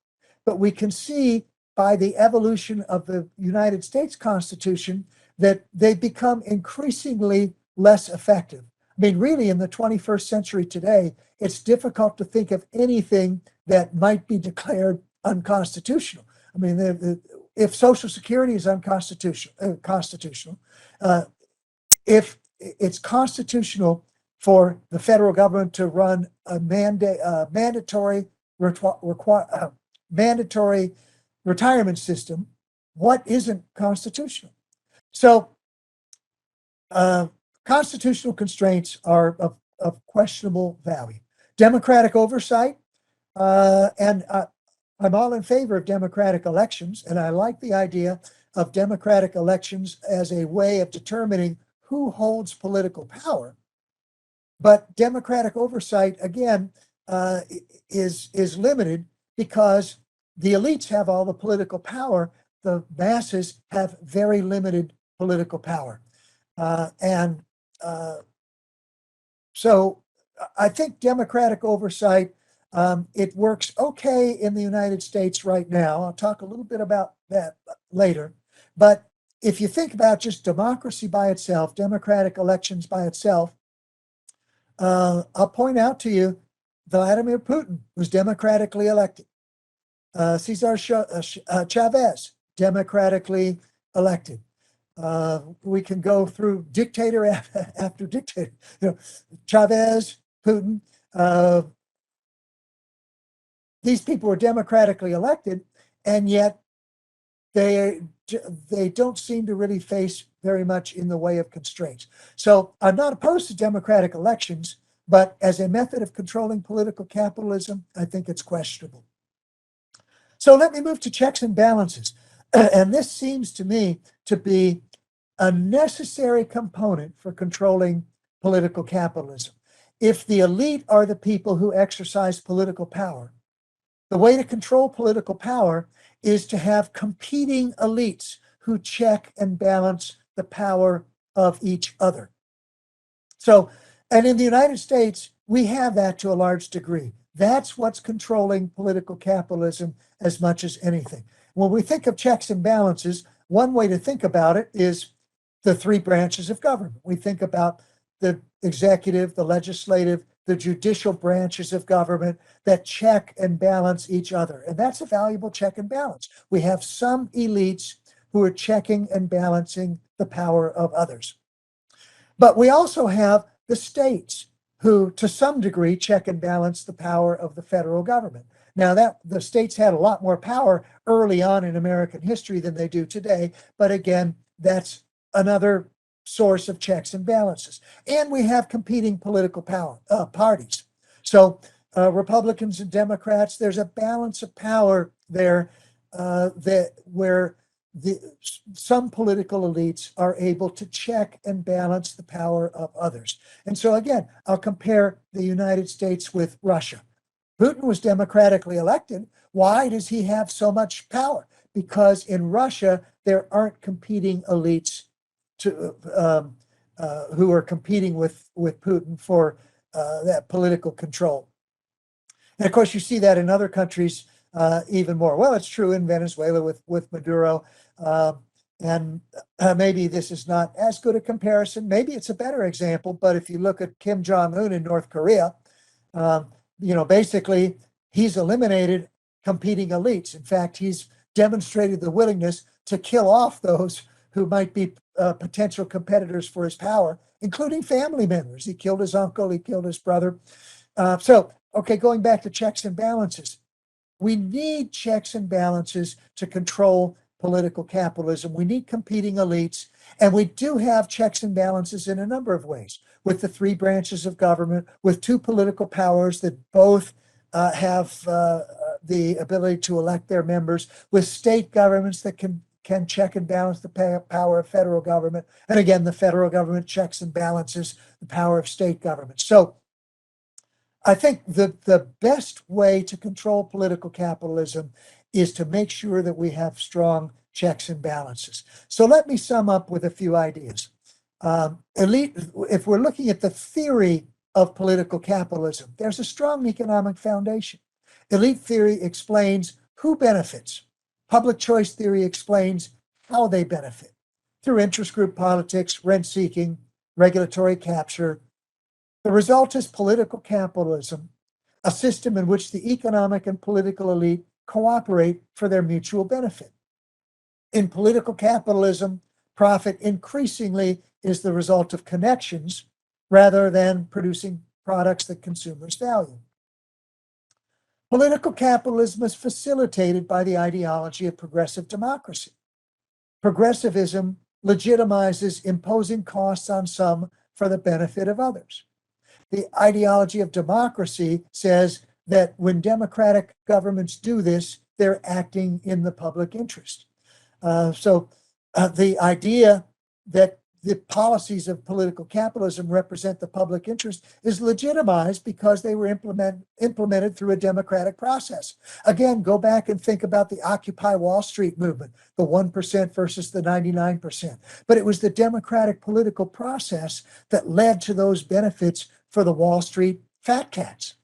but we can see by the evolution of the United States Constitution that they become increasingly less effective. Really, in the 21st century today, it's difficult to think of anything that might be declared unconstitutional. If Social Security is constitutional, if it's constitutional for the federal government to run a mandatory retirement system, what isn't constitutional? So, constitutional constraints are of questionable value. Democratic oversight, and I'm all in favor of democratic elections, and I like the idea of democratic elections as a way of determining who holds political power. But democratic oversight, again, is limited because the elites have all the political power. The masses have very limited political power. So I think democratic oversight, it works okay in the United States right now. I'll talk a little bit about that later. But if you think about just democracy by itself, democratic elections by itself, I'll point out to you, Vladimir Putin was democratically elected. Cesar Chavez, democratically elected. We can go through dictator after dictator. Chavez, Putin, these people were democratically elected, and yet they don't seem to really face very much in the way of constraints. So I'm not opposed to democratic elections, but as a method of controlling political capitalism, I think it's questionable. So let me move to checks and balances. And this seems to me to be a necessary component for controlling political capitalism. If the elite are the people who exercise political power, the way to control political power is to have competing elites who check and balance the power of each other. So, and in the United States, we have that to a large degree. That's what's controlling political capitalism as much as anything. When we think of checks and balances, one way to think about it is the 3 branches of government. We think about the executive, the legislative, the judicial branches of government that check and balance each other. And that's a valuable check and balance. We have some elites who are checking and balancing the power of others. But we also have the states who, to some degree, check and balance the power of the federal government. Now that the states had a lot more power early on in American history than they do today, but again, that's another source of checks and balances. And we have competing political power parties. So Republicans and Democrats, there's a balance of power there where some political elites are able to check and balance the power of others. And so again, I'll compare the United States with Russia. Putin was democratically elected. Why does he have so much power? Because in Russia, there aren't competing elites who are competing with Putin for that political control. And of course, you see that in other countries even more. Well, it's true in Venezuela with Maduro. And maybe this is not as good a comparison. Maybe it's a better example. But if you look at Kim Jong-un in North Korea, basically he's eliminated competing elites. In fact, he's demonstrated the willingness to kill off those who might be potential competitors for his power, including family members. He killed his uncle, he killed his brother. Okay, going back to checks and balances. We need checks and balances to control political capitalism. We need competing elites, and we do have checks and balances in a number of ways, with the three branches of government, with two political powers that both have the ability to elect their members, with state governments that can check and balance the power of federal government. And again, the federal government checks and balances the power of state government. So I think the best way to control political capitalism is to make sure that we have strong checks and balances. So let me sum up with a few ideas. If we're looking at the theory of political capitalism, there's a strong economic foundation. Elite theory explains who benefits. Public choice theory explains how they benefit through interest group politics, rent seeking, regulatory capture. The result is political capitalism, a system in which the economic and political elite cooperate for their mutual benefit. In political capitalism, profit increasingly is the result of connections rather than producing products that consumers value. Political capitalism is facilitated by the ideology of progressive democracy. Progressivism legitimizes imposing costs on some for the benefit of others. The ideology of democracy says that when democratic governments do this, they're acting in the public interest. So the idea that the policies of political capitalism represent the public interest is legitimized because they were implemented through a democratic process. Again, go back and think about the Occupy Wall Street movement, the 1% versus the 99%. But it was the democratic political process that led to those benefits for the Wall Street fat cats.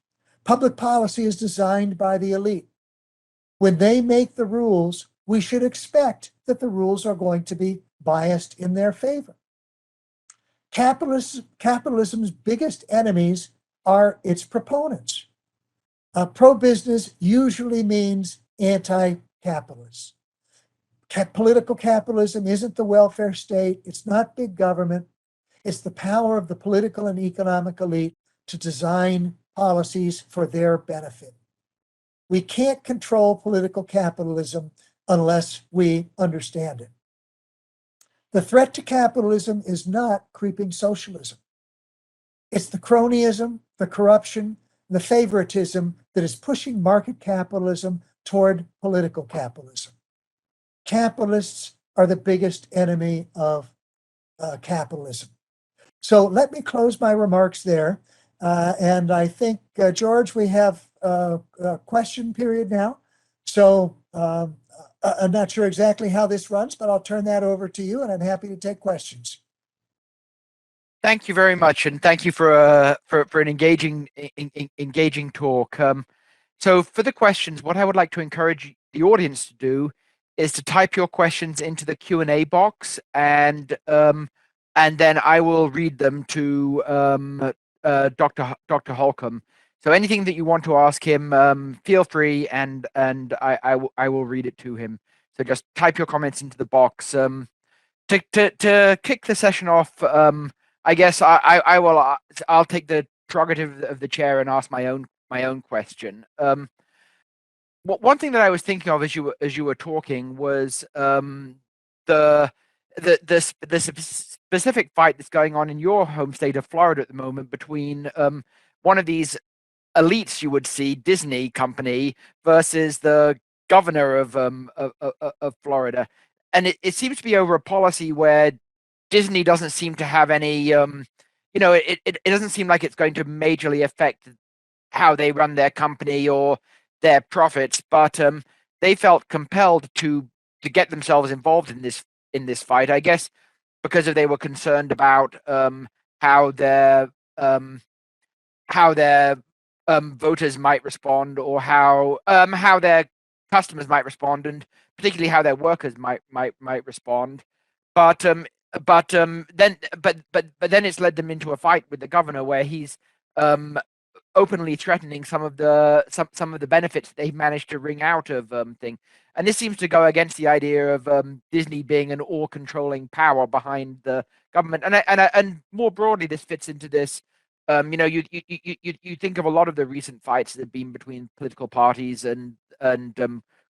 Public policy is designed by the elite. When they make the rules, we should expect that the rules are going to be biased in their favor. Capitalism's biggest enemies are its proponents. Pro-business usually means anti-capitalist. Political capitalism isn't the welfare state. It's not big government. It's the power of the political and economic elite to design policies for their benefit. We can't control political capitalism unless we understand it. The threat to capitalism is not creeping socialism. It's the cronyism, the corruption, the favoritism that is pushing market capitalism toward political capitalism. Capitalists are the biggest enemy of capitalism. So let me close my remarks there. And I think, George, we have a question period now. So I'm not sure exactly how this runs, but I'll turn that over to you, and I'm happy to take questions. Thank you very much, and thank you for an engaging talk. So for the questions, what I would like to encourage the audience to do is to type your questions into the Q&A box, and then I will read them to Dr. Holcomb. So anything that you want to ask him, feel free, and I will read it to him. So just type your comments into the box. To kick the session off, I guess I'll take the prerogative of the chair and ask my own question. one thing that I was thinking of as you were talking was the specific fight that's going on in your home state of Florida at the moment between one of these elites you would see, Disney company, versus the governor of Florida, and it seems to be over a policy where Disney doesn't seem to have any it doesn't seem like it's going to majorly affect how they run their company or their profits, but they felt compelled to get themselves involved in this fight, I guess, because they were concerned about how their um, how their voters might respond, or how their customers might respond, and particularly how their workers might respond. But then it's led them into a fight with the governor where he's um, openly threatening some of the benefits they managed to wring out of thing. And this seems to go against the idea of Disney being an all-controlling power behind the government. And more broadly, this fits into this. You think of a lot of the recent fights that have been between political parties and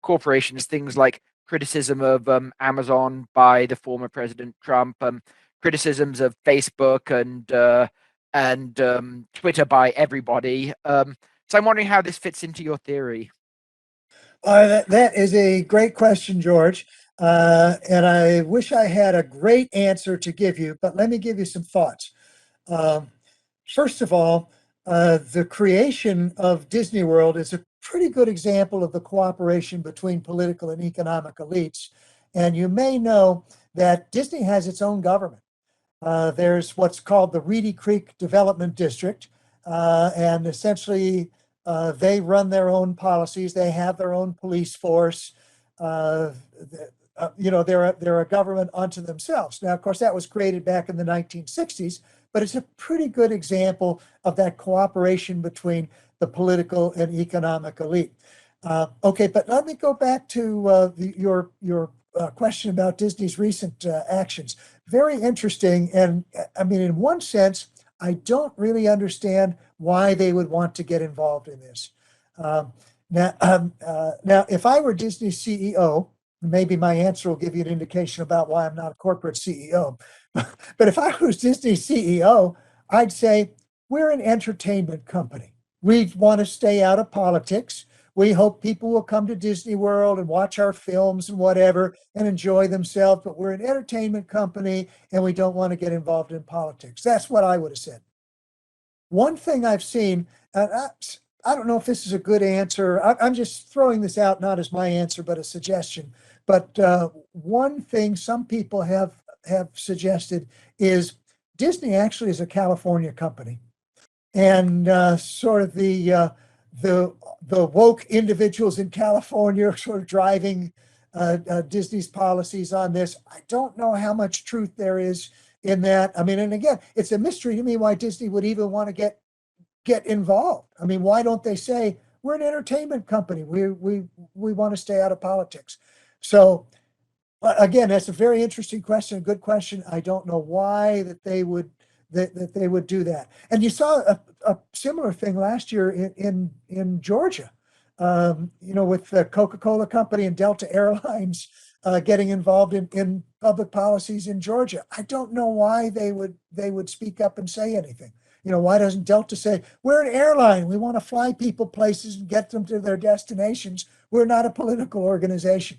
corporations, things like criticism of Amazon by the former President Trump, criticisms of Facebook and Twitter by everybody. So I'm wondering how this fits into your theory. That is a great question, George. And I wish I had a great answer to give you, but let me give you some thoughts. First of all, the creation of Disney World is a pretty good example of the cooperation between political and economic elites. And you may know that Disney has its own government. There's what's called the Reedy Creek Development District, and essentially they run their own policies. They have their own police force. They're a government unto themselves. Now, of course, that was created back in the 1960s, but it's a pretty good example of that cooperation between the political and economic elite. Okay, but let me go back to your question about Disney's recent actions. Very interesting, and I mean, in one sense, I don't really understand why they would want to get involved in this. Now, if I were Disney's CEO, maybe my answer will give you an indication about why I'm not a corporate CEO. But if I was Disney's CEO, I'd say, we're an entertainment company. We want to stay out of politics. We hope people will come to Disney World and watch our films and whatever and enjoy themselves, but we're an entertainment company and we don't want to get involved in politics. That's what I would have said. One thing I've seen, I don't know if this is a good answer. I'm just throwing this out, not as my answer, but a suggestion. But one thing some people have suggested is Disney actually is a California company. And sort of the woke individuals in California are sort of driving Disney's policies on this. I don't know how much truth there is in that. I mean, and again, it's a mystery to me why Disney would even want to get involved. I mean, why don't they say, we're an entertainment company. We want to stay out of politics. So again, that's a very interesting question, a good question. I don't know why that they would do that. And you saw a similar thing last year in Georgia, with the Coca-Cola Company and Delta Airlines getting involved in public policies in Georgia. I don't know why they would speak up and say anything. Why doesn't Delta say, we're an airline, we want to fly people places and get them to their destinations. We're not a political organization.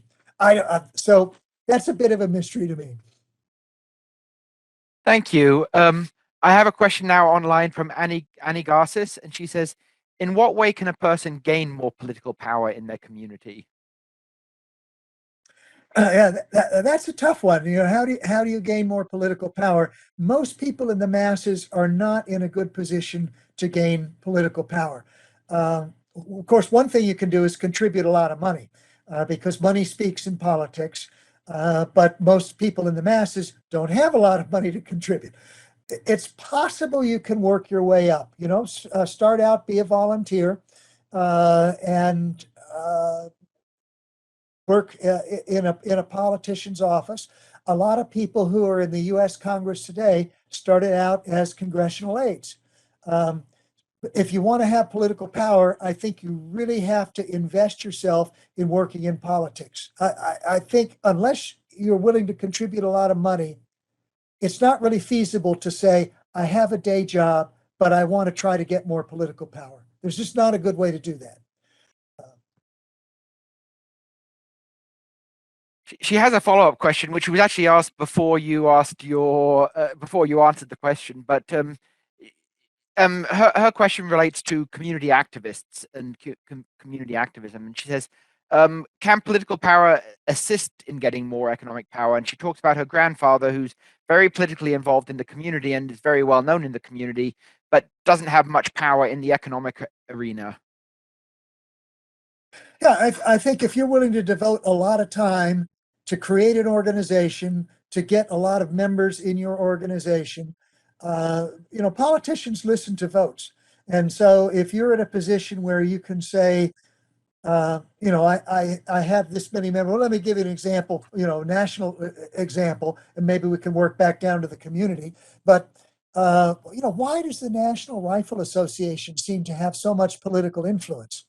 So that's a bit of a mystery to me. Thank you. I have a question now online from Annie Garces, and she says, in what way can a person gain more political power in their community? Yeah, that's a tough one. How do you gain more political power? Most people in the masses are not in a good position to gain political power. Of course, one thing you can do is contribute a lot of money, because money speaks in politics. But most people in the masses don't have a lot of money to contribute. It's possible you can work your way up. Start out, be a volunteer, and work in a politician's office. A lot of people who are in the U.S. Congress today started out as congressional aides. if you want to have political power, I think you really have to invest yourself in working in politics. I think unless you're willing to contribute a lot of money, it's not really feasible to say, I have a day job, but I want to try to get more political power. There's just not a good way to do that. She has a follow-up question, which was actually asked before you asked your before you answered the question. But her question relates to community activists and community activism, and she says, "Can political power assist in getting more economic power?" And she talks about her grandfather, who's very politically involved in the community and is very well known in the community, but doesn't have much power in the economic arena. Yeah, I think if you're willing to devote a lot of time to create an organization, to get a lot of members in your organization, politicians listen to votes. And so if you're in a position where you can say, I have this many members. Well, let me give you an example, national example, and maybe we can work back down to the community. But, why does the National Rifle Association seem to have so much political influence?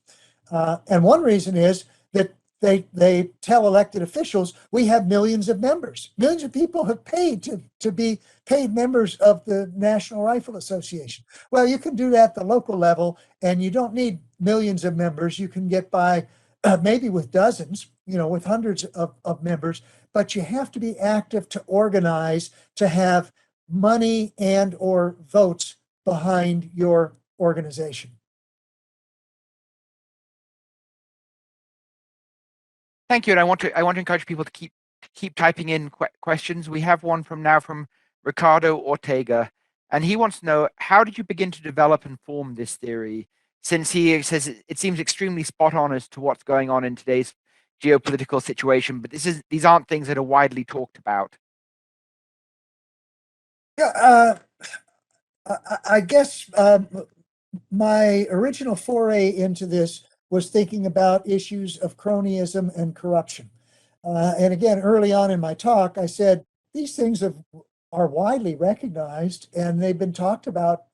And one reason is that they tell elected officials, we have millions of members. Millions of people have paid to be paid members of the National Rifle Association. Well, you can do that at the local level, and you don't need millions of members. You can get by maybe with dozens, with hundreds of members, but you have to be active to organize, to have money and or votes behind your organization. Thank you, and I want to encourage people to keep typing in questions. We have one from Ricardo Ortega, and he wants to know, how did you begin to develop and form this theory? Since he says it seems extremely spot on as to what's going on in today's geopolitical situation, but these aren't things that are widely talked about. Yeah, I guess my original foray into this was thinking about issues of cronyism and corruption. And again, early on in my talk, I said these things are widely recognized and they've been talked about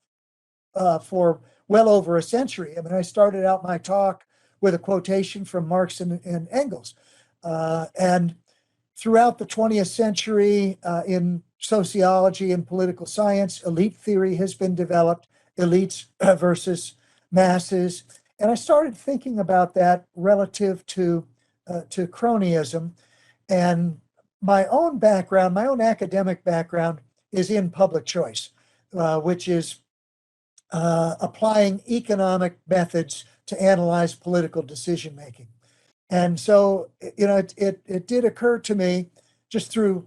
for well over a century. I mean, I started out my talk with a quotation from Marx and Engels. And throughout the 20th century, in sociology and political science, elite theory has been developed, elites versus masses. And I started thinking about that relative to cronyism. And my own background, my own academic background is in public choice, which is applying economic methods to analyze political decision making. And so, it did occur to me just through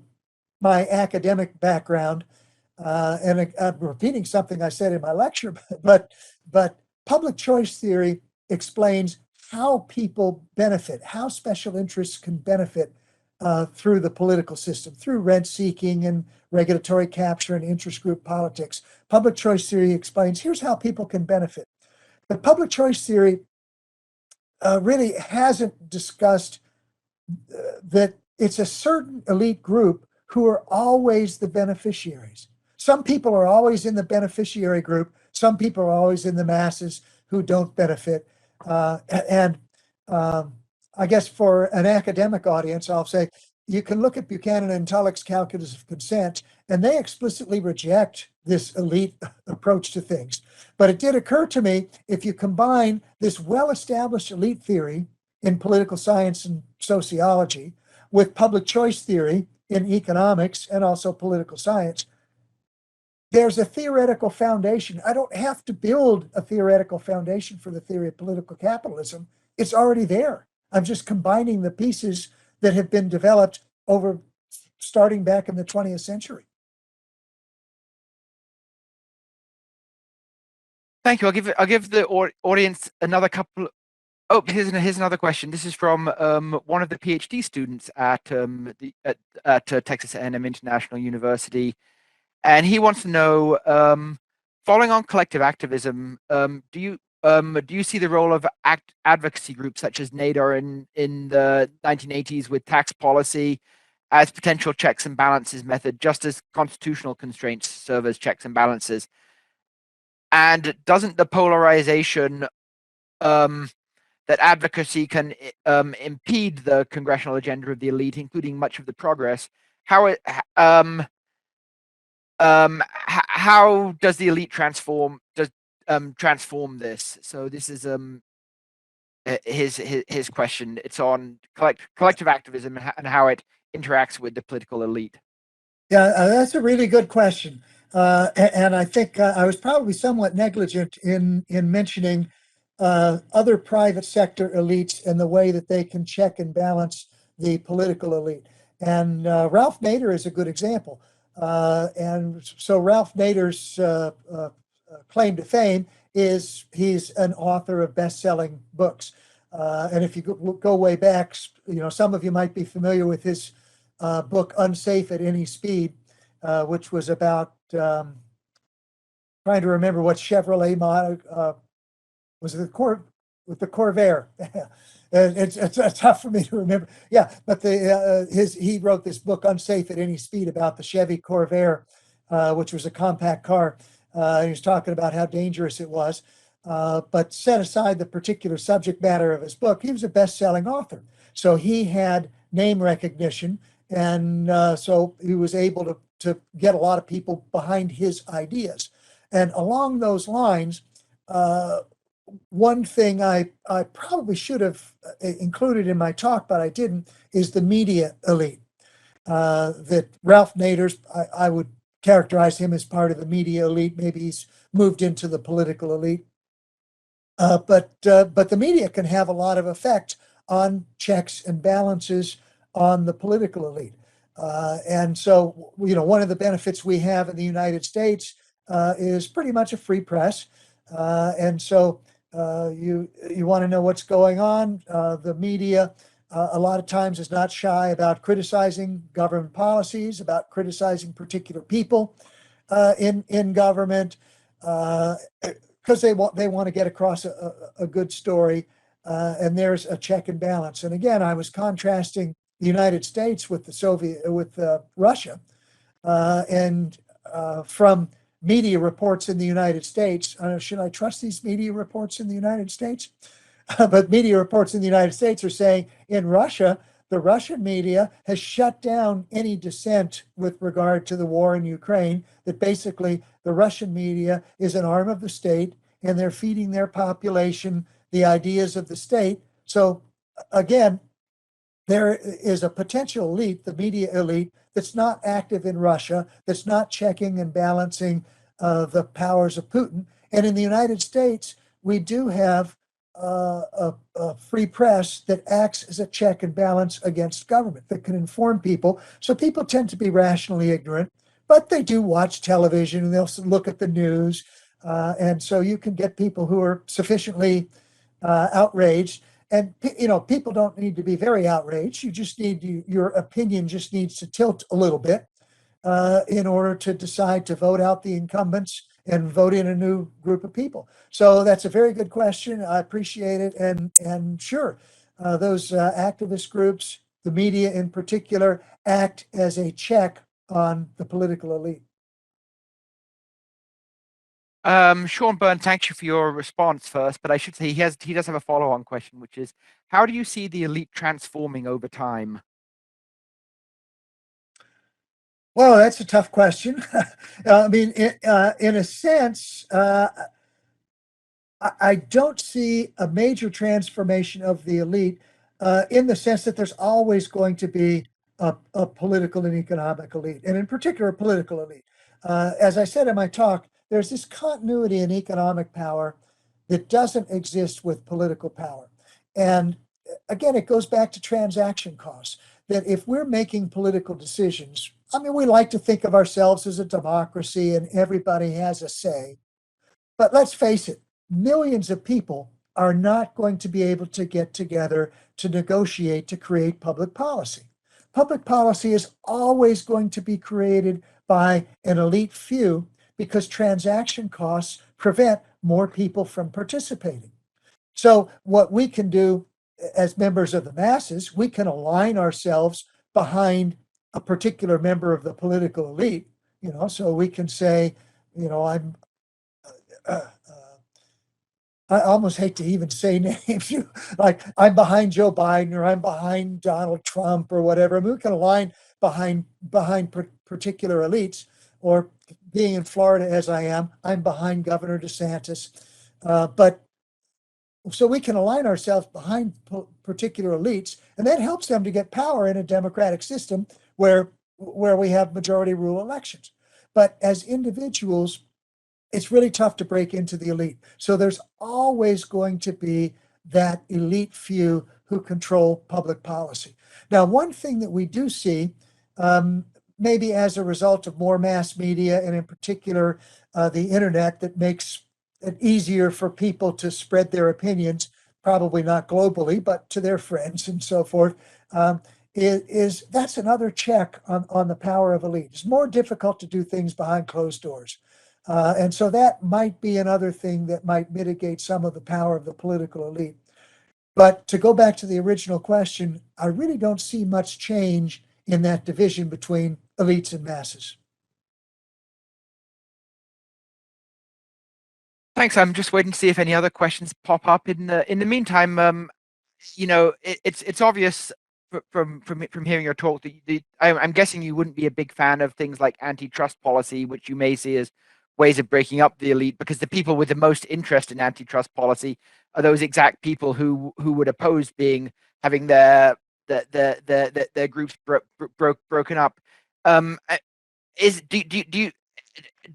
my academic background, and I'm repeating something I said in my lecture, but public choice theory explains how people benefit, how special interests can benefit through the political system, through rent seeking and regulatory capture and interest group politics. Public choice theory explains here's how people can benefit. But public choice theory really hasn't discussed that it's a certain elite group who are always the beneficiaries. Some people are always in the beneficiary group. Some people are always in the masses who don't benefit. I guess for an academic audience, I'll say you can look at Buchanan and Tulloch's calculus of consent, and they explicitly reject this elite approach to things. But it did occur to me, if you combine this well-established elite theory in political science and sociology with public choice theory in economics and also political science, there's a theoretical foundation. I don't have to build a theoretical foundation for the theory of political capitalism. It's already there. I'm just combining the pieces that have been developed over starting back in the 20th century. Thank you. I'll give the audience another couple. Oh, here's another question. This is from one of the PhD students at Texas A&M International University, and he wants to know, following on collective activism, do you see the role of advocacy groups such as NADA in the 1980s with tax policy as potential checks and balances method, just as constitutional constraints serve as checks and balances? And doesn't the polarization that advocacy can impede the congressional agenda of the elite, including much of the progress? How does the elite transform this? So this is his question. It's on collective activism and how it interacts with the political elite. Yeah, that's a really good question. And I think I was probably somewhat negligent in mentioning other private sector elites and the way that they can check and balance the political elite. And Ralph Nader is a good example. And so Ralph Nader's claim to fame is he's an author of best-selling books. And if you go way back, some of you might be familiar with his book Unsafe at Any Speed, which was about trying to remember what Chevrolet model was it with the Corvair. It's tough for me to remember. Yeah, but he wrote this book Unsafe at Any Speed about the Chevy Corvair, which was a compact car. He was talking about how dangerous it was. But set aside the particular subject matter of his book, he was a best-selling author. So he had name recognition, and so he was able to get a lot of people behind his ideas. And along those lines, one thing I probably should have included in my talk, but I didn't, is the media elite. That Ralph Nader's, I would characterize him as part of the media elite. Maybe he's moved into the political elite. But the media can have a lot of effect on checks and balances on the political elite. And so, one of the benefits we have in the United States is pretty much a free press. And so you want to know what's going on. The media a lot of times is not shy about criticizing government policies, about criticizing particular people in government, because they want to get across a good story, and there's a check and balance. And again, I was contrasting the United States with Russia, and from media reports in the United States. Should I trust these media reports in the United States? But media reports in the United States are saying in Russia, the Russian media has shut down any dissent with regard to the war in Ukraine, that basically the Russian media is an arm of the state and they're feeding their population the ideas of the state. So again, there is a potential elite, the media elite, that's not active in Russia, that's not checking and balancing the powers of Putin. And in the United States, we do have a free press that acts as a check and balance against government, that can inform people. So people tend to be rationally ignorant, but they do watch television and they'll look at the news. And so you can get people who are sufficiently outraged. And people don't need to be very outraged. You just need your opinion just needs to tilt a little bit in order to decide to vote out the incumbents and vote in a new group of people. So that's a very good question. I appreciate it. And sure, those activist groups, the media in particular, act as a check on the political elite. Sean Byrne, thank you for your response first, but I should say he does have a follow-on question, which is, how do you see the elite transforming over time? Well, that's a tough question. I mean, in a sense, I don't see a major transformation of the elite in the sense that there's always going to be a political and economic elite, and in particular, a political elite. As I said in my talk, there's this continuity in economic power that doesn't exist with political power. And again, it goes back to transaction costs, that if we're making political decisions, I mean, we like to think of ourselves as a democracy and everybody has a say. But let's face it, millions of people are not going to be able to get together to negotiate to create public policy. Public policy is always going to be created by an elite few because transaction costs prevent more people from participating. So what we can do as members of the masses, we can align ourselves behind a particular member of the political elite, so we can say, I almost hate to even say names, like I'm behind Joe Biden or I'm behind Donald Trump or whatever. I mean, we can align behind particular elites, or being in Florida as I am, I'm behind Governor DeSantis. But so we can align ourselves behind particular elites, and that helps them to get power in a democratic system where we have majority rule elections. But as individuals, it's really tough to break into the elite. So there's always going to be that elite few who control public policy. Now, one thing that we do see, maybe as a result of more mass media, and in particular the internet, that makes it easier for people to spread their opinions, probably not globally, but to their friends and so forth, is that's another check on the power of elite. It's more difficult to do things behind closed doors. And so that might be another thing that might mitigate some of the power of the political elite. But to go back to the original question, I really don't see much change in that division between elites and masses. Thanks. I'm just waiting to see if any other questions pop up. In the meantime, you know, it's obvious from hearing your talk that I'm guessing you wouldn't be a big fan of things like antitrust policy, which you may see as ways of breaking up the elite, because the people with the most interest in antitrust policy are those exact people who would oppose having their groups broken up. Do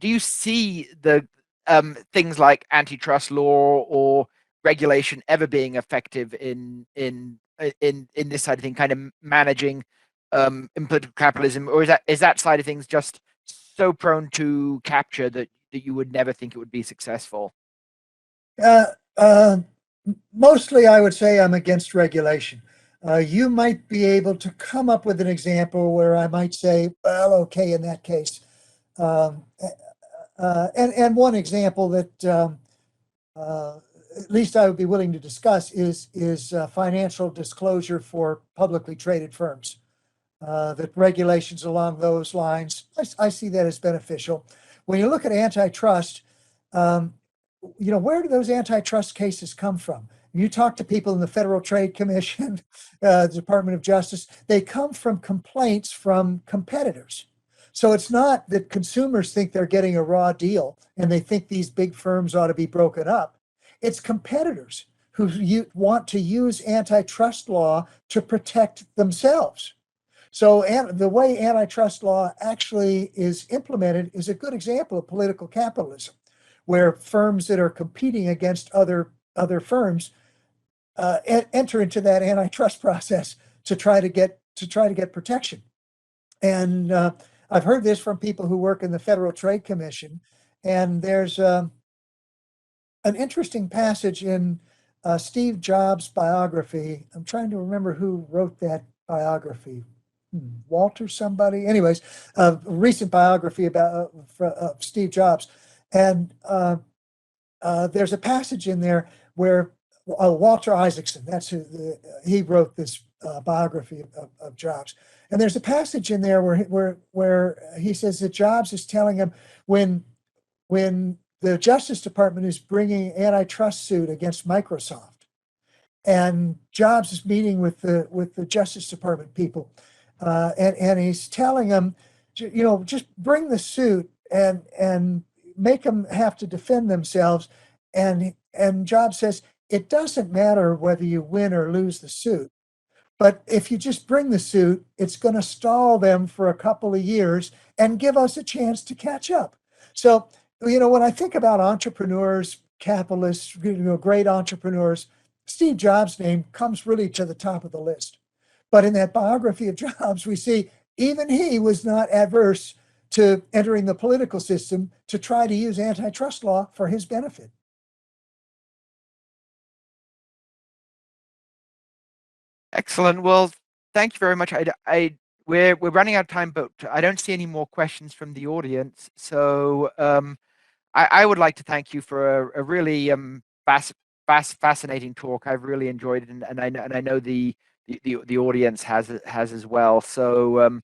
you see the things like antitrust law or regulation ever being effective in this side of thing, kind of managing in political capitalism, or is that side of things just so prone to capture that you would never think it would be successful? Mostly, I would say I'm against regulation. You might be able to come up with an example where I might say, well, okay, in that case. And one example that at least I would be willing to discuss is financial disclosure for publicly traded firms. That regulations along those lines, I see that as beneficial. When you look at antitrust, where do those antitrust cases come from? You talk to people in the Federal Trade Commission, the Department of Justice, they come from complaints from competitors. So it's not that consumers think they're getting a raw deal and they think these big firms ought to be broken up. It's competitors who want to use antitrust law to protect themselves. So the way antitrust law actually is implemented is a good example of political capitalism, where firms that are competing against other firms enter into that antitrust process to try to get protection. And I've heard this from people who work in the Federal Trade Commission, and there's an interesting passage in Steve Jobs' biography. I'm trying to remember who wrote that biography. Walter somebody. Anyways, a recent biography about Steve Jobs. And there's a passage in there where Walter Isaacson, he wrote this biography of Jobs. And there's a passage in there where he says that Jobs is telling him when the Justice Department is bringing antitrust suit against Microsoft, and Jobs is meeting with the Justice Department people, and he's telling them, just bring the suit and make them have to defend themselves. And Jobs says, it doesn't matter whether you win or lose the suit, but if you just bring the suit, it's going to stall them for a couple of years and give us a chance to catch up. So, when I think about entrepreneurs, capitalists, great entrepreneurs, Steve Jobs' name comes really to the top of the list. But in that biography of Jobs, we see even he was not adverse to entering the political system to try to use antitrust law for his benefit. Excellent. Well, thank you very much. We're running out of time, but I don't see any more questions from the audience. So I would like to thank you for a really fascinating talk. I've really enjoyed it, and I know the audience has as well. So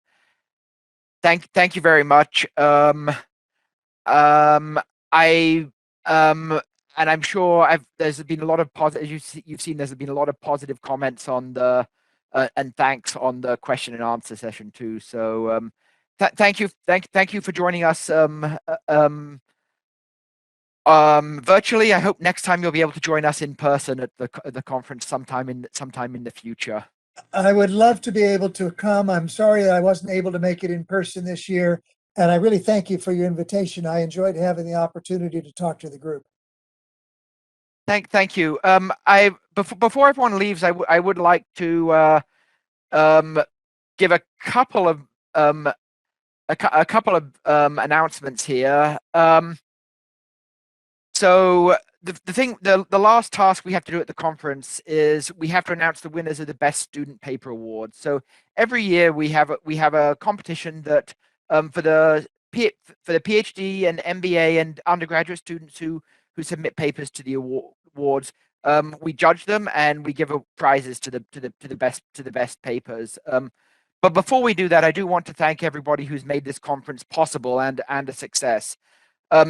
thank you very much. I and I'm sure there's been a lot of positive, you've seen there's been a lot of positive comments on the, and thanks on the question and answer session too. So thank you for joining us virtually. I hope next time you'll be able to join us in person at the conference sometime in the future. I would love to be able to come. I'm sorry that I wasn't able to make it in person this year, and I really thank you for your invitation. I enjoyed having the opportunity to talk to the group. Thank you. Before everyone leaves, I would like to give a couple of announcements here. So the last task we have to do at the conference is we have to announce the winners of the Best Student Paper Award. So every year we have a competition that for the PhD and MBA and undergraduate students who submit papers to the awards. We judge them and we give prizes to the best papers. But before we do that, I do want to thank everybody who's made this conference possible and a success.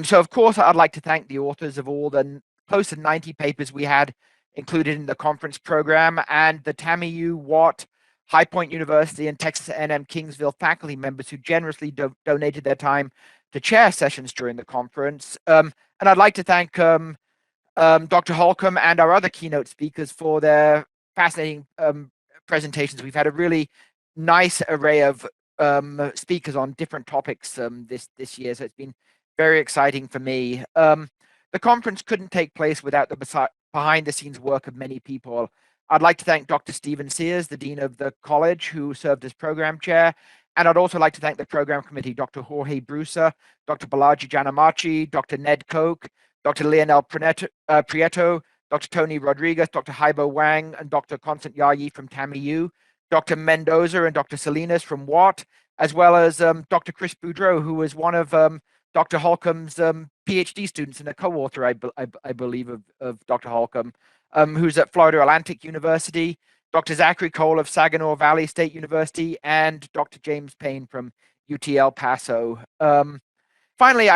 So of course, I'd like to thank the authors of all the close to 90 papers we had included in the conference program, and the TAMIU, Watt, High Point University, and Texas A&M Kingsville faculty members who generously donated their time to chair sessions during the conference. And I'd like to thank Dr. Holcomb and our other keynote speakers for their fascinating presentations. We've had a really nice array of speakers on different topics this year, so it's been very exciting for me. The conference couldn't take place without the behind-the-scenes work of many people. I'd like to thank Dr. Stephen Sears, the Dean of the College, who served as program chair. And I'd also like to thank the program committee, Dr. Jorge Brusa, Dr. Balaji Janamachi, Dr. Ned Koch, Dr. Leonel Prieto, Dr. Tony Rodriguez, Dr. Haibo Wang, and Dr. Constant Yayi from TAMIU, Dr. Mendoza and Dr. Salinas from Watt, as well as Dr. Chris Boudreau, who was one of Dr. Holcomb's PhD students and a co-author, I believe, of Dr. Holcomb, who's at Florida Atlantic University, Dr. Zachary Cole of Saginaw Valley State University, and Dr. James Payne from UT El Paso. Finally,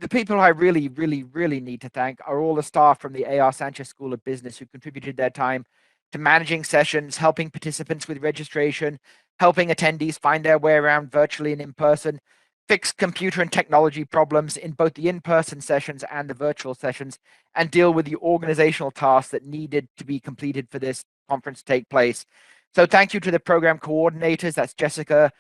the people I really need to thank are all the staff from the A.R. Sanchez School of Business who contributed their time to managing sessions, helping participants with registration, helping attendees find their way around virtually and in person, fix computer and technology problems in both the in-person sessions and the virtual sessions, and deal with the organizational tasks that needed to be completed for this conference to take place. So thank you to the program coordinators, that's Jessica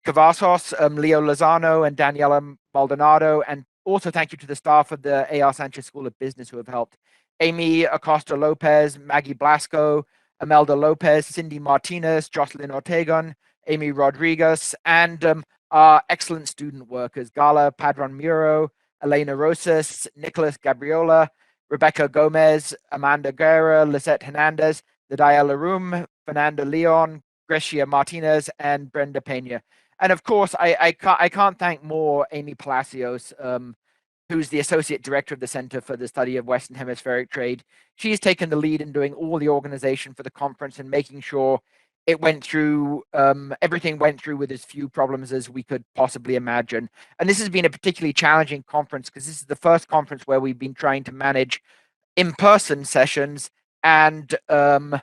Cavazos, Leo Lozano, and Daniela Maldonado, and also thank you to the staff of the A.R. Sanchez School of Business who have helped. Amy Acosta Lopez, Maggie Blasco, Imelda Lopez, Cindy Martinez, Jocelyn Ortegon, Amy Rodriguez, and our excellent student workers, Gala Padron Muro, Elena Rosas, Nicholas Gabriola, Rebecca Gomez, Amanda Guerra, Lisette Hernandez, Nadia Larum, Fernanda Leon, Grecia Martinez, and Brenda Pena. And of course, I can't thank more Amy Palacios, who's the Associate Director of the Center for the Study of Western Hemispheric Trade. She's taken the lead in doing all the organization for the conference and making sure it went through, everything went through with as few problems as we could possibly imagine. And this has been a particularly challenging conference because this is the first conference where we've been trying to manage in-person sessions and online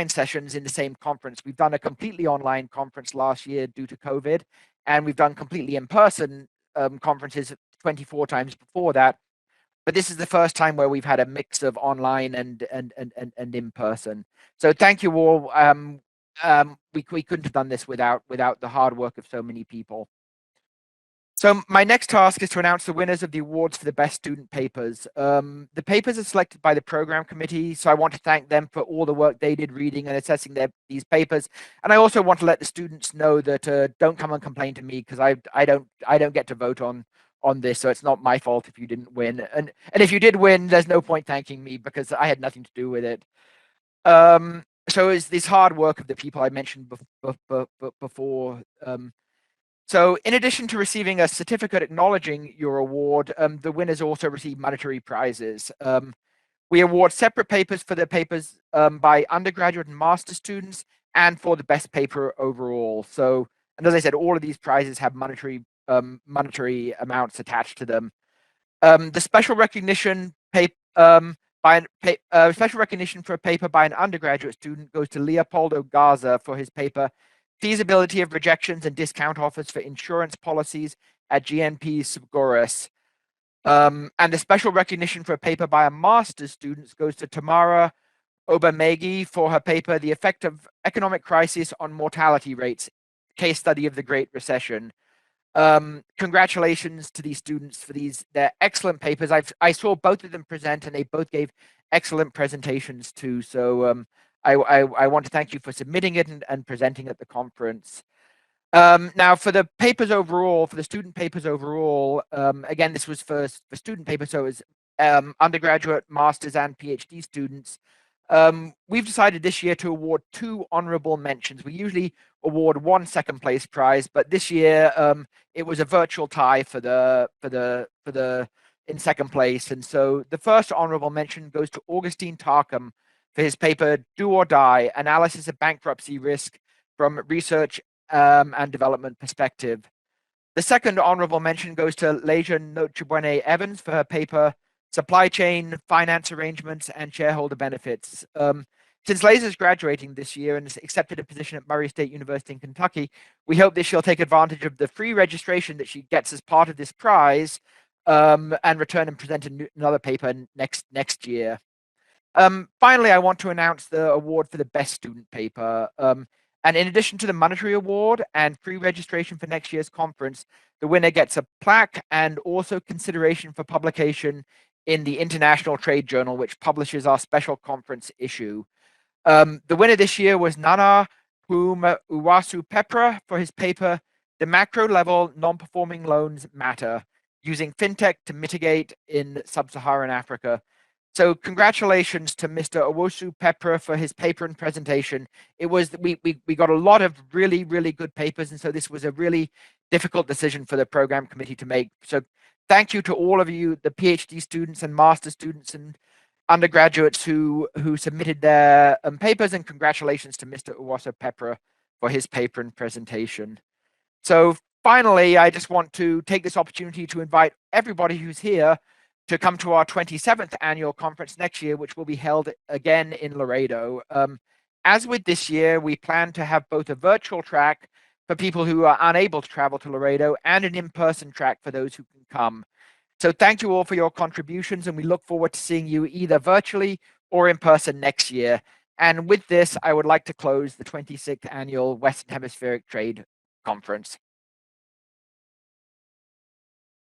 sessions in the same conference. We've done a completely online conference last year due to COVID, and we've done completely in-person conferences 24 times before that. But this is the first time where we've had a mix of online and in person. So thank you all. We couldn't have done this without the hard work of so many people. So my next task is to announce the winners of the awards for the best student papers. The papers are selected by the program committee, so I want to thank them for all the work they did reading and assessing these papers. And I also want to let the students know that don't come and complain to me because I don't get to vote on this, so it's not my fault if you didn't win. And if you did win, there's no point thanking me because I had nothing to do with it. So it's this hard work of the people I mentioned before. So in addition to receiving a certificate acknowledging your award, the winners also receive monetary prizes. We award separate papers for the papers by undergraduate and master's students and for the best paper overall. So, and as I said, all of these prizes have monetary amounts attached to them. The special recognition special recognition for a paper by an undergraduate student goes to Leopoldo Garza for his paper, Feasibility of Rejections and Discount Offers for Insurance Policies at GNP Seguros. And the special recognition for a paper by a master's student goes to Tamara Obamegi for her paper, The Effect of Economic Crisis on Mortality Rates, Case Study of the Great Recession. Congratulations to these students for their excellent papers. I saw both of them present, and they both gave excellent presentations too. So I want to thank you for submitting it and presenting at the conference. Now for the papers overall, for the student papers overall, again, this was for student papers, so it was undergraduate, master's, and PhD students. We've decided this year to award 2 honorable mentions. We usually award 1 second place prize, but this year it was a virtual tie for the in second place. And so the first honorable mention goes to Augustine Tarkham for his paper Do or Die: Analysis of Bankruptcy Risk from Research and Development Perspective. The second honorable mention goes to Leja Nochebuene Evans for her paper Supply Chain, Finance Arrangements, and Shareholder Benefits. Since Leja's graduating this year and has accepted a position at Murray State University in Kentucky, we hope that she'll take advantage of the free registration that she gets as part of this prize and return and present another paper next year. Finally, I want to announce the award for the best student paper. And in addition to the monetary award and free registration for next year's conference, the winner gets a plaque and also consideration for publication in the International Trade Journal, which publishes our special conference issue. The winner this year was Nana Uwasu Pepra for his paper, The Macro Level Non-Performing Loans Matter, Using FinTech to Mitigate in Sub-Saharan Africa. So congratulations to Mr. Owusu Pepra for his paper and presentation. It was we got a lot of really good papers, and so this was a really difficult decision for the program committee to make. So thank you to all of you, the PhD students and master students and undergraduates who submitted their papers, and congratulations to Mr. Owusu Pepra for his paper and presentation. So finally, I just want to take this opportunity to invite everybody who's here to come to our 27th annual conference next year, which will be held again in Laredo. As with this year, we plan to have both a virtual track for people who are unable to travel to Laredo and an in-person track for those who can come. So thank you all for your contributions, and we look forward to seeing you either virtually or in person next year. And with this, I would like to close the 26th annual Western Hemispheric Trade Conference.